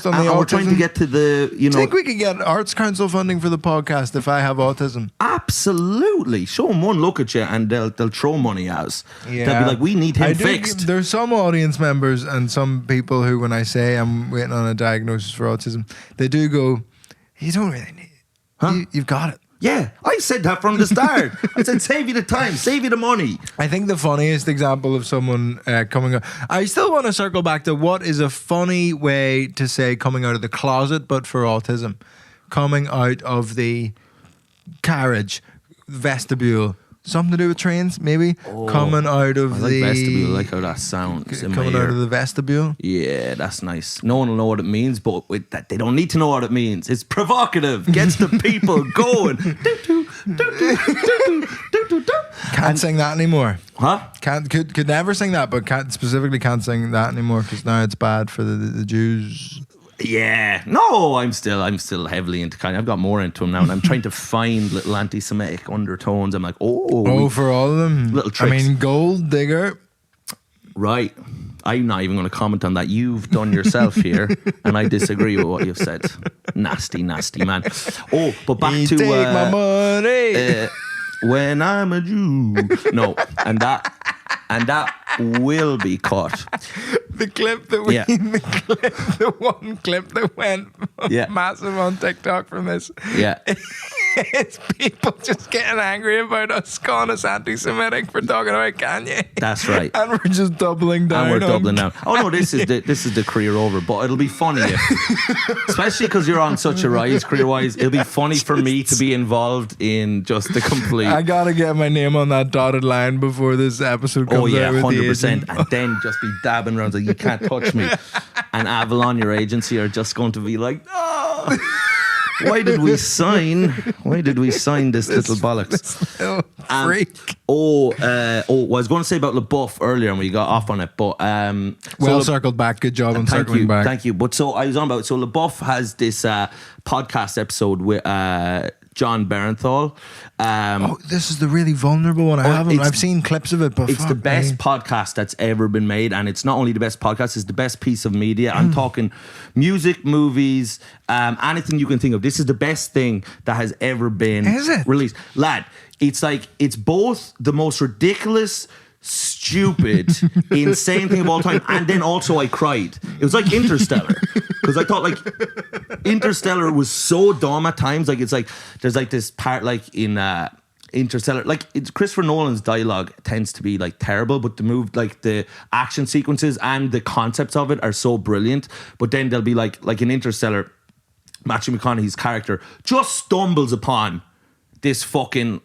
on the and we're trying to autism. get to the, Do you think we could get Arts Council funding for the podcast if I have autism? Absolutely. Show them one look at you and they'll throw money at us. They'll be like, we need him fixed. There's some audience members and some people who, when I say I'm waiting on a diagnosis for autism, they do go, you don't really need it. Huh? You've got it. Yeah, I said that from the start. I said, save you the time, save you the money. I think the funniest example of someone coming out, I still want to circle back to what is a funny way to say coming out of the closet, but for autism. Coming out of the carriage, vestibule, something to do with trains, maybe. Coming out of I like vestibule, I like how that sounds in my coming ear. out of the vestibule. Yeah, that's nice. No one will know what it means, but with that, they don't need to know what it means. It's provocative, gets the people going. Can't sing that anymore. Huh? Could never sing that, but can't sing that anymore because now it's bad for the Jews. Yeah. No, I'm still heavily into Kanye. I've got more into him now, and I'm trying to find little anti-Semitic undertones. I'm like, For all of them. Little tricks. I mean, Gold Digger. Right. I'm not even going to comment on that. You've done yourself here, and I disagree with what you've said. Nasty, nasty man. Oh, but back to take my money. when I'm a Jew. No, and that will be cut. The clip that the one clip that went massive on TikTok from this. Yeah. It's people just getting angry about us calling us anti-Semitic for talking about Kanye. That's right. And we're just doubling down. And we're on doubling down. Oh no, this is the career over. But it'll be funny, especially because you're on such a rise career-wise. It'll be funny for me to be involved in just the complete. I gotta get my name on that dotted line before this episode comes out. 100%. And then just be dabbing around like you can't touch me. And Avalon, your agency, are just going to be like, no. Why did we sign this little bollocks? Freak. What I was going to say about LaBeouf earlier, and we got off on it, but circled back. Good job on circling back. Thank you. But so I was on about, so LaBeouf has this podcast episode with John Barenthal. This is the really vulnerable one. I've seen clips of it, but it's the best podcast that's ever been made, and it's not only the best podcast, it's the best piece of media. I'm talking music, movies, anything you can think of. This is the best thing that has ever been released. Lad, it's like, it's both the most ridiculous, stupid, insane thing of all time, and then also I cried. It was like Interstellar, because I thought like Interstellar was so dumb at times. Like, it's like there's like this part like in Interstellar, like it's Christopher Nolan's dialogue tends to be like terrible, but the action sequences and the concepts of it are so brilliant. But then there'll be like in Interstellar, Matthew McConaughey's character just stumbles upon this fucking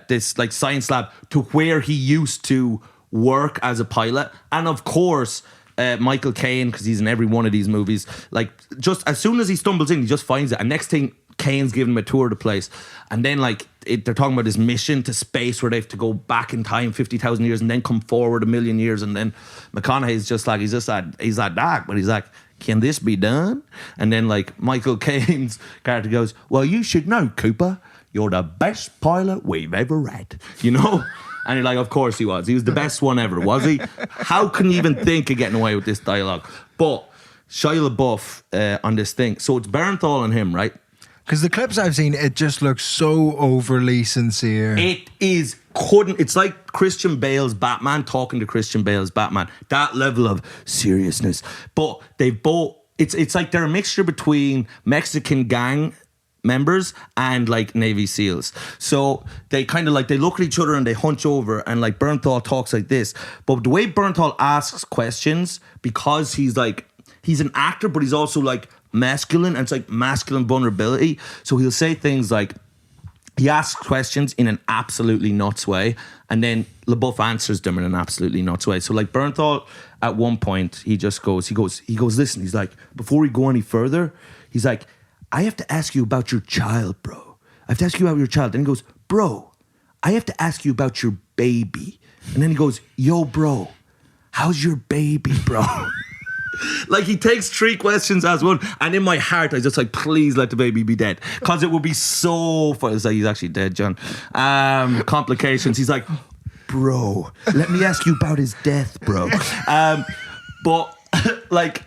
this like science lab to where he used to work as a pilot. And of course Michael Caine, because he's in every one of these movies, like just as soon as he stumbles in, he just finds it, and next thing Caine's giving him a tour of the place. And then like they're talking about this mission to space where they have to go back in time 50,000 years and then come forward 1,000,000 years. And then McConaughey's just like, he's like dark, but he's like, can this be done? And then like Michael Caine's character goes, well, you should know, Cooper, you're the best pilot we've ever had, you know? And you're like, of course he was. He was the best one ever, was he? How can you even think of getting away with this dialogue? But Shia LaBeouf on this thing. So it's Barenthal and him, right? Because the clips I've seen, it just looks so overly sincere. It's like Christian Bale's Batman talking to Christian Bale's Batman. That level of seriousness. But they both, it's like they're a mixture between Mexican gang members and like Navy SEALs. So they kind of like, they look at each other and they hunch over, and like Barenthal talks like this. But the way Barenthal asks questions, because he's an actor, but he's also like masculine, and it's like masculine vulnerability. So he'll say things like, he asks questions in an absolutely nuts way, and then LaBeouf answers them in an absolutely nuts way. So like Bernthal, at one point, he goes, listen, he's like, before we go any further, he's like, I have to ask you about your child, bro. I have to ask you about your child. Then he goes, bro, I have to ask you about your baby. And then he goes, yo, bro, how's your baby, bro? Like, he takes 3 questions as one, and in my heart I just like, please let the baby be dead, because it would be so fun. It's like, he's actually dead, John. Complications. He's like, bro, let me ask you about his death, bro. But like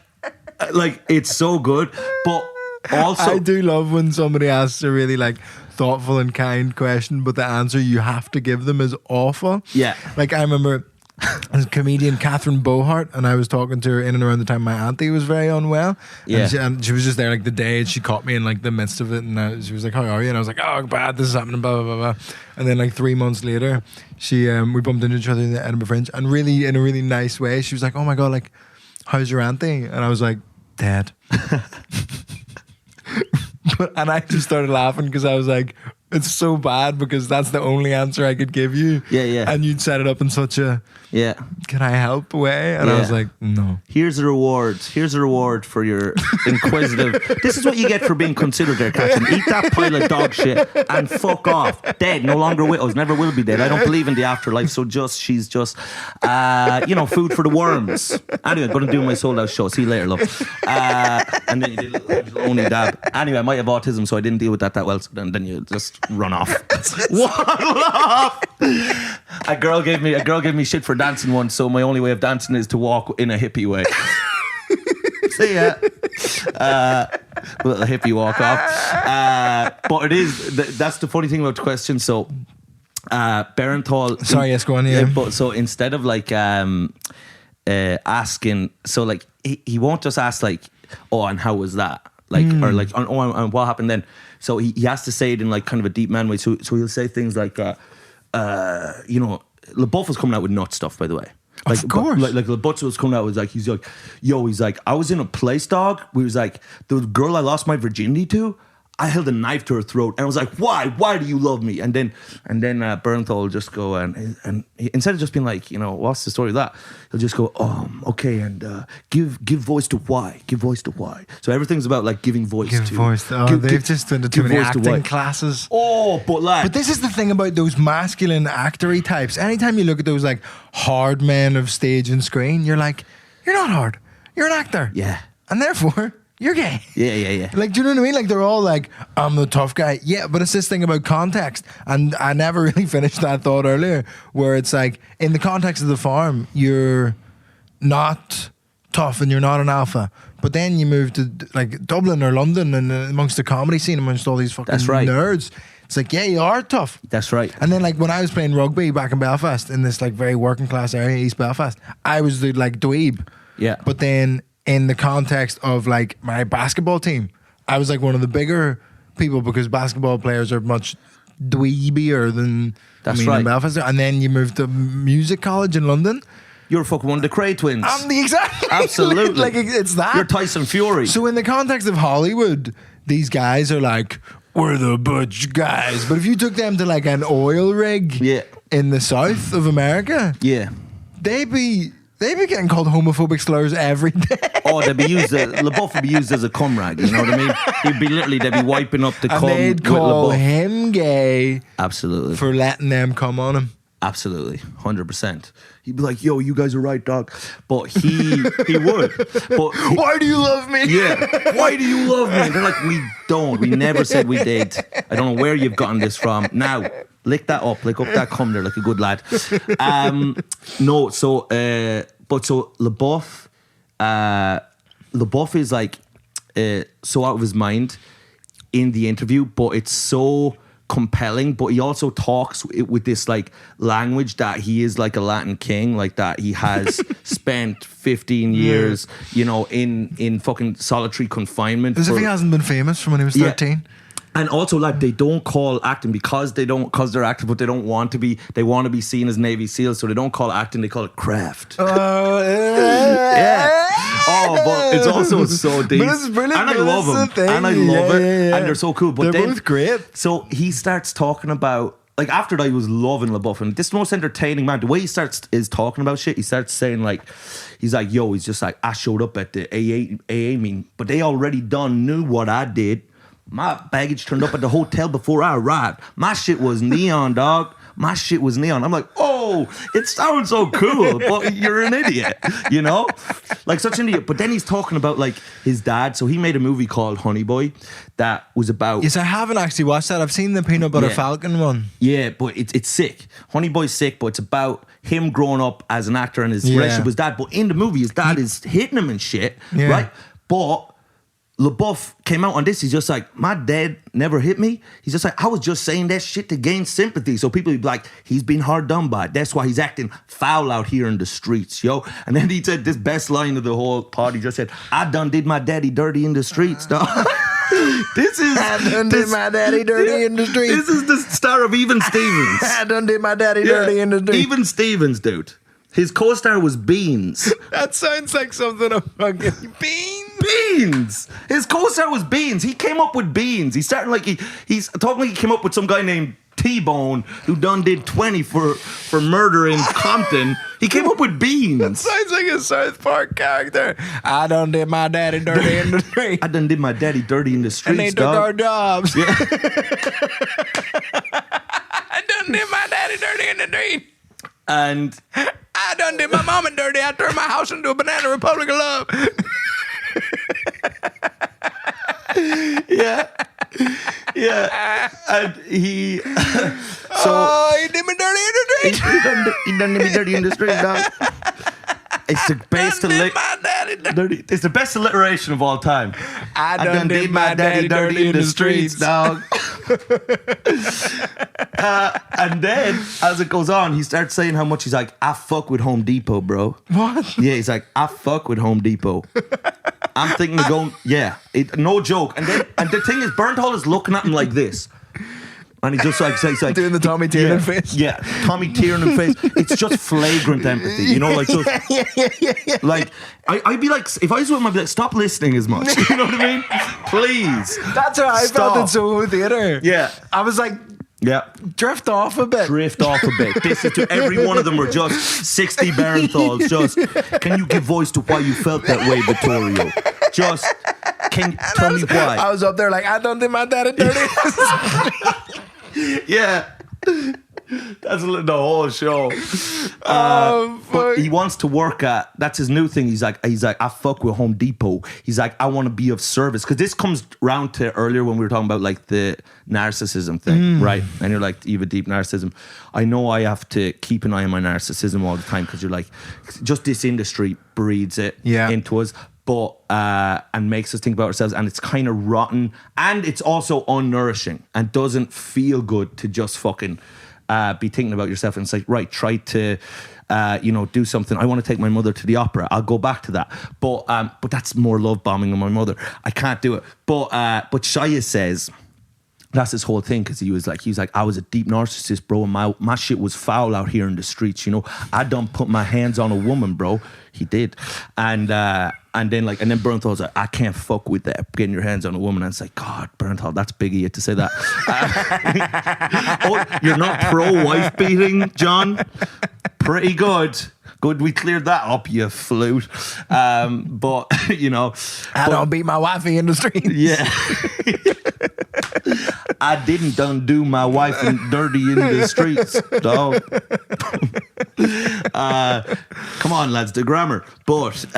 it's so good. But also, I do love when somebody asks a really like thoughtful and kind question, but the answer you have to give them is awful. Yeah. Like, I remember as comedian Catherine Bohart, and I was talking to her in and around the time my auntie was very unwell. Yeah. And she was just there like the day, and she caught me in like the midst of it, and she was like, how are you? And I was like, oh, bad, this is happening, blah, blah, blah, blah. And then like 3 months later, we bumped into each other in the Edinburgh Fringe, and really, in a really nice way, she was like, oh my God, like, how's your auntie? And I was like, dead. And I just started laughing because I was like, it's so bad because that's the only answer I could give you. Yeah, yeah. And you'd set it up in such a, yeah, can I help way? And I was like, no. Here's a reward. Here's a reward for your inquisitive. This is what you get for being considered there, Catherine. Eat that pile of dog shit and fuck off. Dead, no longer with us, never will be dead. I don't believe in the afterlife, so she's just, food for the worms. Anyway, I'm going to do my sold out show. See you later, love. And then you did a little only dab. Anyway, I might have autism, so I didn't deal with that well, so then you just run off. Waddle off. A girl gave me shit for dancing once, so my only way of dancing is to walk in a hippie way. See ya. A little hippie walk off. But it is, that's the funny thing about the question. So Barenthal, sorry, yes, go on. Yeah. But so instead of like asking, so like he won't just ask like, oh, and how was that? Like, or like, oh, and what happened then? So he has to say it in like kind of a deep man way. So he'll say things like, LaBeouf was coming out with nut stuff, by the way. Like, of course. Like LaBeouf was coming out with like, he's like, I was in a place, dog. We was like, the girl I lost my virginity to, I held a knife to her throat, and I was like, "Why? Why do you love me?" And then Bernthal will just go and he, instead of just being like, what's the story of that? He'll just go, okay, and give voice to why. Give voice to why. So everything's about like giving voice to. Voice. Oh, they've just done too many acting classes. Oh, but this is the thing about those masculine actory types. Anytime you look at those like hard men of stage and screen, you're like, you're not hard. You're an actor. Yeah. And therefore, you're gay. Yeah. Like, do you know what I mean? Like, they're all like, I'm the tough guy. Yeah, but it's this thing about context. And I never really finished that thought earlier, where it's like, in the context of the farm, you're not tough and you're not an alpha. But then you move to like Dublin or London, and amongst the comedy scene, amongst all these fucking nerds, it's like, yeah, you are tough. That's right. And then like when I was playing rugby back in Belfast, in this like very working class area, East Belfast, I was the like dweeb. Yeah. But then in the context of like my basketball team, I was like one of the bigger people, because basketball players are much dweebier than in Belfast. And then you move to music college in London. You're fucking one of the Cray twins. I'm the exact absolutely. like it's that. You're Tyson Fury. So in the context of Hollywood, these guys are like, we're the butch guys. But if you took them to like an oil rig in the south of America, they'd be getting called homophobic slurs every day. Oh, they'd be used. LaBeouf would be used as a cum rag. You know what I mean? They'd be wiping up the cum. And they'd call him gay. Absolutely. For letting them come on him. Absolutely, 100%. He'd be like, "Yo, you guys are right, dog." But he would. But why do you love me? Yeah. Why do you love me? And they're like, we don't. We never said we did. I don't know where you've gotten this from. Now, lick that up, lick up that cum there like a good lad. No, so LaBeouf, LaBeouf is like so out of his mind in the interview, but it's so compelling. But he also talks with this like language that he is like a Latin king, like that he has spent 15 years, in fucking solitary confinement. As if he hasn't been famous from when he was 13. And also, like, they don't call acting because they're actors, but they don't want to be. They want to be seen as Navy SEALs, so they don't call it acting. They call it craft. Yeah. Oh, but it's also so deep. But it's brilliant. And I but love that's them. the thing. And I love it. Yeah. And they're so cool. But They're then, both great. So he starts talking about, like, after that, I was loving LaBeouf, and this is the most entertaining man. The way he starts is talking about shit. He starts saying, like, he's like, yo, he's just like, I showed up at the AA meeting, but they already knew what I did. My baggage turned up at the hotel before I arrived. My shit was neon, dog. My shit was neon. I'm like, oh, it sounds so cool, but you're an idiot, you know? Like, such an idiot. But then he's talking about, like, his dad. So he made a movie called Honey Boy that was about... Yes, I haven't actually watched that. I've seen the Peanut Butter Yeah. Falcon one. Yeah, but it's sick. Honey Boy's sick, but it's about him growing up as an actor and his relationship with his dad. But in the movie, his dad is hitting him and shit, Yeah. right? But LaBeouf came out on this. He's just like, my dad never hit me. He's just like, I was just saying that shit to gain sympathy. So people would be like, he's been hard done by. That's why he's acting foul out here in the streets, yo. And then he said this best line of the whole part. He just said, I done did my daddy dirty in the streets, dog. This is... I done did my daddy dirty in the streets. This is the star of Even Stevens. I done did my daddy dirty in the streets. Even Stevens, dude. His co-star was Beans. That sounds like something of fucking Beans. Beans. His co-star was Beans. He came up with Beans. He's starting like he's talking like he came up with some guy named T-Bone who done did 20 for murder in Compton. He came up with Beans. Sounds like a South Park character. I done did my daddy dirty in the street. I done did my daddy dirty in the streets, And they took dog. our jobs. Yeah. I done did my daddy dirty in the street. And I done did my mama dirty. I turned my house into a banana republic of love. yeah. Yeah. And he He did me dirty in the street. he done did me dirty in the street, dog. It's the best Done did my daddy dirty. It's the best alliteration of all time. I done did my daddy dirty in the streets. dog. And then, as it goes on, he starts saying how much he's like, I fuck with Home Depot, bro. What? Yeah, he's like, I fuck with Home Depot. I'm thinking of going, yeah, no joke. And the thing is, Bernthal is looking at him like this. And he just like says like Doing the Tommy Tiernan face. Yeah, Tommy Tiernan face. It's just flagrant empathy, you know, like just like I'd be like, if I was with him, I'd be like, stop listening as much. You know what I mean? Please. That's how I felt in Soho Theatre. Yeah. I was like, Yeah. drift off a bit. Drift off a bit. This is to every one of them were just 60 Barenthals. Just, can you give voice to why you felt that way, Vittorio? Just, can you tell me why? I was up there like, I done did my daddy dirty. Yeah. That's the whole show. Oh, But fuck. he wants to work at, that's his new thing. He's like, I fuck with Home Depot. He's like, I want to be of service. Because this comes round to earlier when we were talking about like the narcissism thing, right? And you're like, you have a deep narcissism. I know I have to keep an eye on my narcissism all the time because you're like, just this industry breeds it into us. But and makes us think about ourselves, and it's kind of rotten, and it's also unnourishing and doesn't feel good to just fucking be thinking about yourself. And it's like, right, try to do something. I want to take my mother to the opera. I'll go back to that, but that's more love bombing on my mother. I can't do it. But Shia says that's his whole thing, because he was like, I was a deep narcissist, bro, and my shit was foul out here in the streets, you know. I done put my hands on a woman, bro. He did. And then Bernthal's like, I can't fuck with that, getting your hands on a woman. And it's like, God, Bernthal, that's big of you to say that. Oh, you're not pro wife beating, John? Pretty good. Good, we cleared that up, you flute. But I don't beat my wifey in the street. Yeah. I didn't undo my wife and dirty in the streets, dog. Come on, lads, the grammar. But so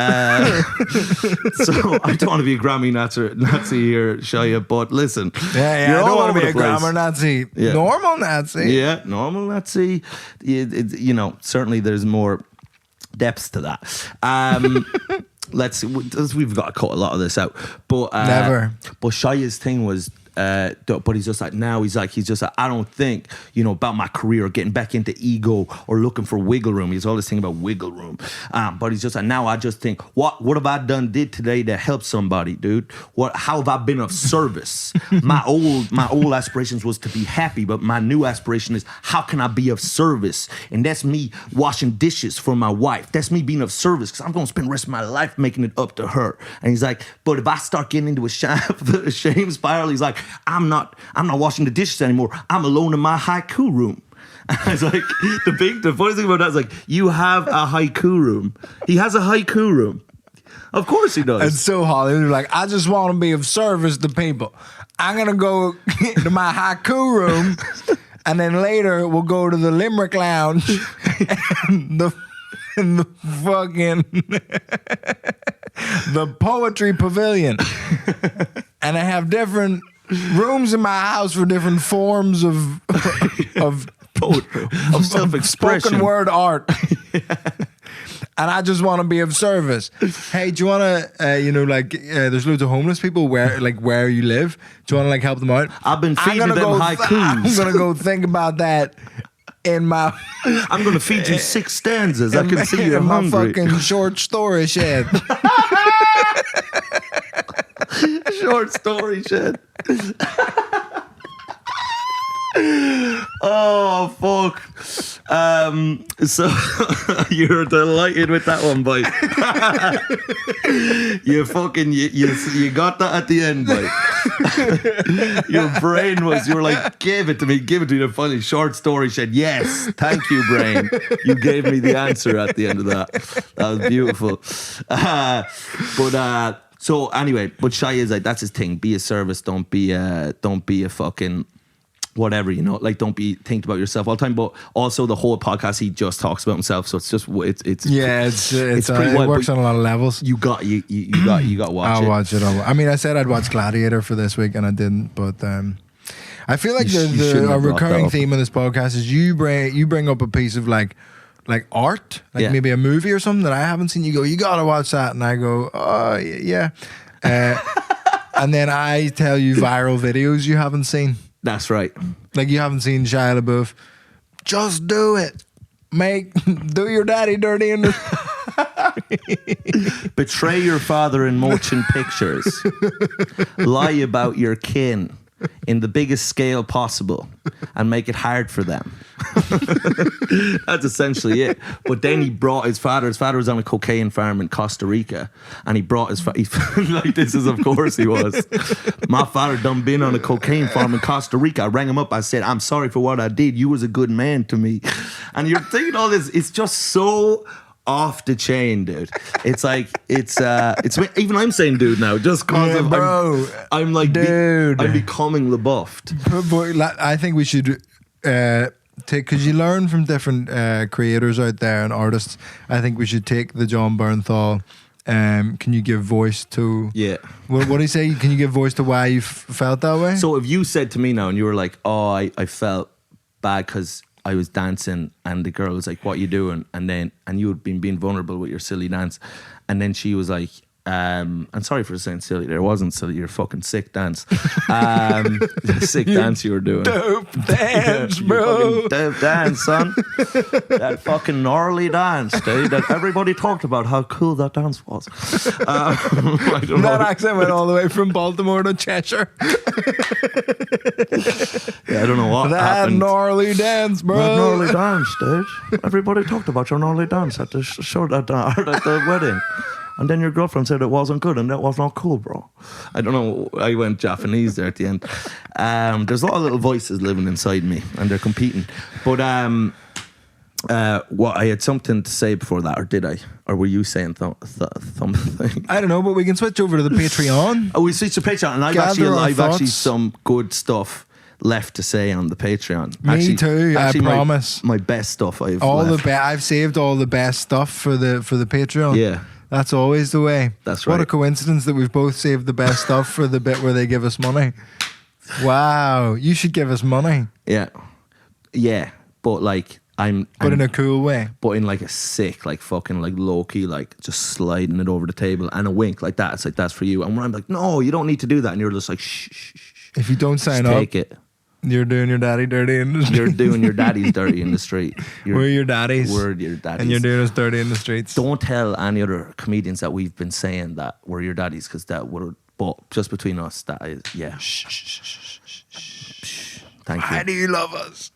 I don't want to be a Grammy Nazi here, Shia. But listen, I you're don't all want over to be the a place. grammar Nazi. Yeah. Normal Nazi. Yeah, normal Nazi. Certainly there's more depths to that. We've got to cut a lot of this out. But Never. But Shia's thing was, but he's just like, now he's just like, I don't think, about my career or getting back into ego or looking for wiggle room. He's always thinking about wiggle room. But he's just like, now I just think, what have I did today to help somebody, dude? How have I been of service? My old aspirations was to be happy, but my new aspiration is, how can I be of service? And that's me washing dishes for my wife. That's me being of service, because I'm going to spend the rest of my life making it up to her. And he's like, but if I start getting into a shame spiral, he's like, I'm not washing the dishes anymore. I'm alone in my haiku room. And I was like, the funny thing about that is like, you have a haiku room. He has a haiku room. Of course he does. It's so Hollywood. Like, I just want to be of service to people. I'm going to go to my haiku room, and then later we'll go to the Limerick Lounge and the fucking the Poetry Pavilion. And I have different rooms in my house for different forms of poetry, of self-expression, spoken word art. And I just want to be of service. Hey, do you want to, there's loads of homeless people where you live. Do you want to help them out? I've been feeding them haikus. I'm going to go think about that in my... I'm going to feed you 6 stanzas. I can see you're in hungry. my fucking short story shed. Short story shed. Oh fuck! So you're delighted with that one, boy. You got that at the end, boy. Your brain you were like, give it to me. The funny short story said, yes, thank you, brain. You gave me the answer at the end of that. That was beautiful. So anyway, but Shia is like, that's his thing. Be a service. Don't be a fucking whatever, don't be thinking about yourself all the time. But also the whole podcast, he just talks about himself. So it's just it's pretty it works on a lot of levels. You got to watch I'll it. watch it. I mean, I said I'd watch Gladiator for this week and I didn't. But I feel like a recurring theme in this podcast is you bring up a piece of like art, maybe a movie or something that I haven't seen. You go, you gotta watch that, and I go, oh yeah. And then I tell you viral videos you haven't seen. That's right. Like, you haven't seen Shia LaBeouf. Just do it. Do your daddy dirty in the... Betray your father in motion pictures. Lie about your kin in the biggest scale possible and make it hard for them. That's essentially it. But then he brought his father. His father was on a cocaine farm in Costa Rica, and he brought his like, this is, of course he was. My father done been on a cocaine farm in Costa Rica. I rang him up. I said, I'm sorry for what I did. You was a good man to me. And you're thinking all this. It's just so off the chain, dude. It's like it's even I'm saying dude now, just cause I'm like, dude, I'm becoming LaBeouf. But I think we should because you learn from different creators out there and artists. I think we should take the John Bernthal. Can you give voice to? Yeah. What do you say? Can you give voice to why you felt that way? So if you said to me now, and you were like, "Oh, I felt bad because I was dancing," and the girl was like, "What you doing?" and you had been being vulnerable with your silly dance, and then she was like, I'm sorry for saying silly. There wasn't silly. You're fucking sick dance. Sick dance you were doing. Dope dance, bro. Dope dance, son. That fucking gnarly dance, dude. That everybody talked about how cool that dance was. I don't know. That accent went all the way from Baltimore to Cheshire. Yeah, I don't know what that happened. Gnarly dance, bro. That gnarly dance, dude. Everybody talked about your gnarly dance at the show at the wedding. And then your girlfriend said it wasn't good and that was not cool, bro. I don't know. I went Japanese there at the end. There's a lot of little voices living inside me and they're competing. But what I had something to say before that, or did I? Or were you saying something? I don't know, but we can switch over to the Patreon. Oh, we switched to Patreon, and I've actually some good stuff left to say on the Patreon. Me too. I promise. My best stuff. I've saved all the best stuff for the Patreon. Yeah. That's always the way. That's right. What a coincidence that we've both saved the best stuff for the bit where they give us money. Wow, you should give us money. Yeah, yeah, but like I'm in a cool way. But in like a sick, like fucking like low key, like just sliding it over the table and a wink like that. It's like, that's for you. And when I'm like, no, you don't need to do that, and you're just like, shh, shh, shh. If you don't sign Just up, take it. you're doing your daddy dirty in the street. You're doing your daddy's dirty in the street. We're your daddies. We're your daddies. And you're doing us dirty in the streets. Don't tell any other comedians that we've been saying that we're your daddies, because that would. But just between us, that is Thank you. Why do you love us?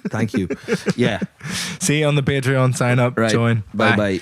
Thank you. Yeah. See you on the Patreon. Sign up. Right. Join. Bye bye.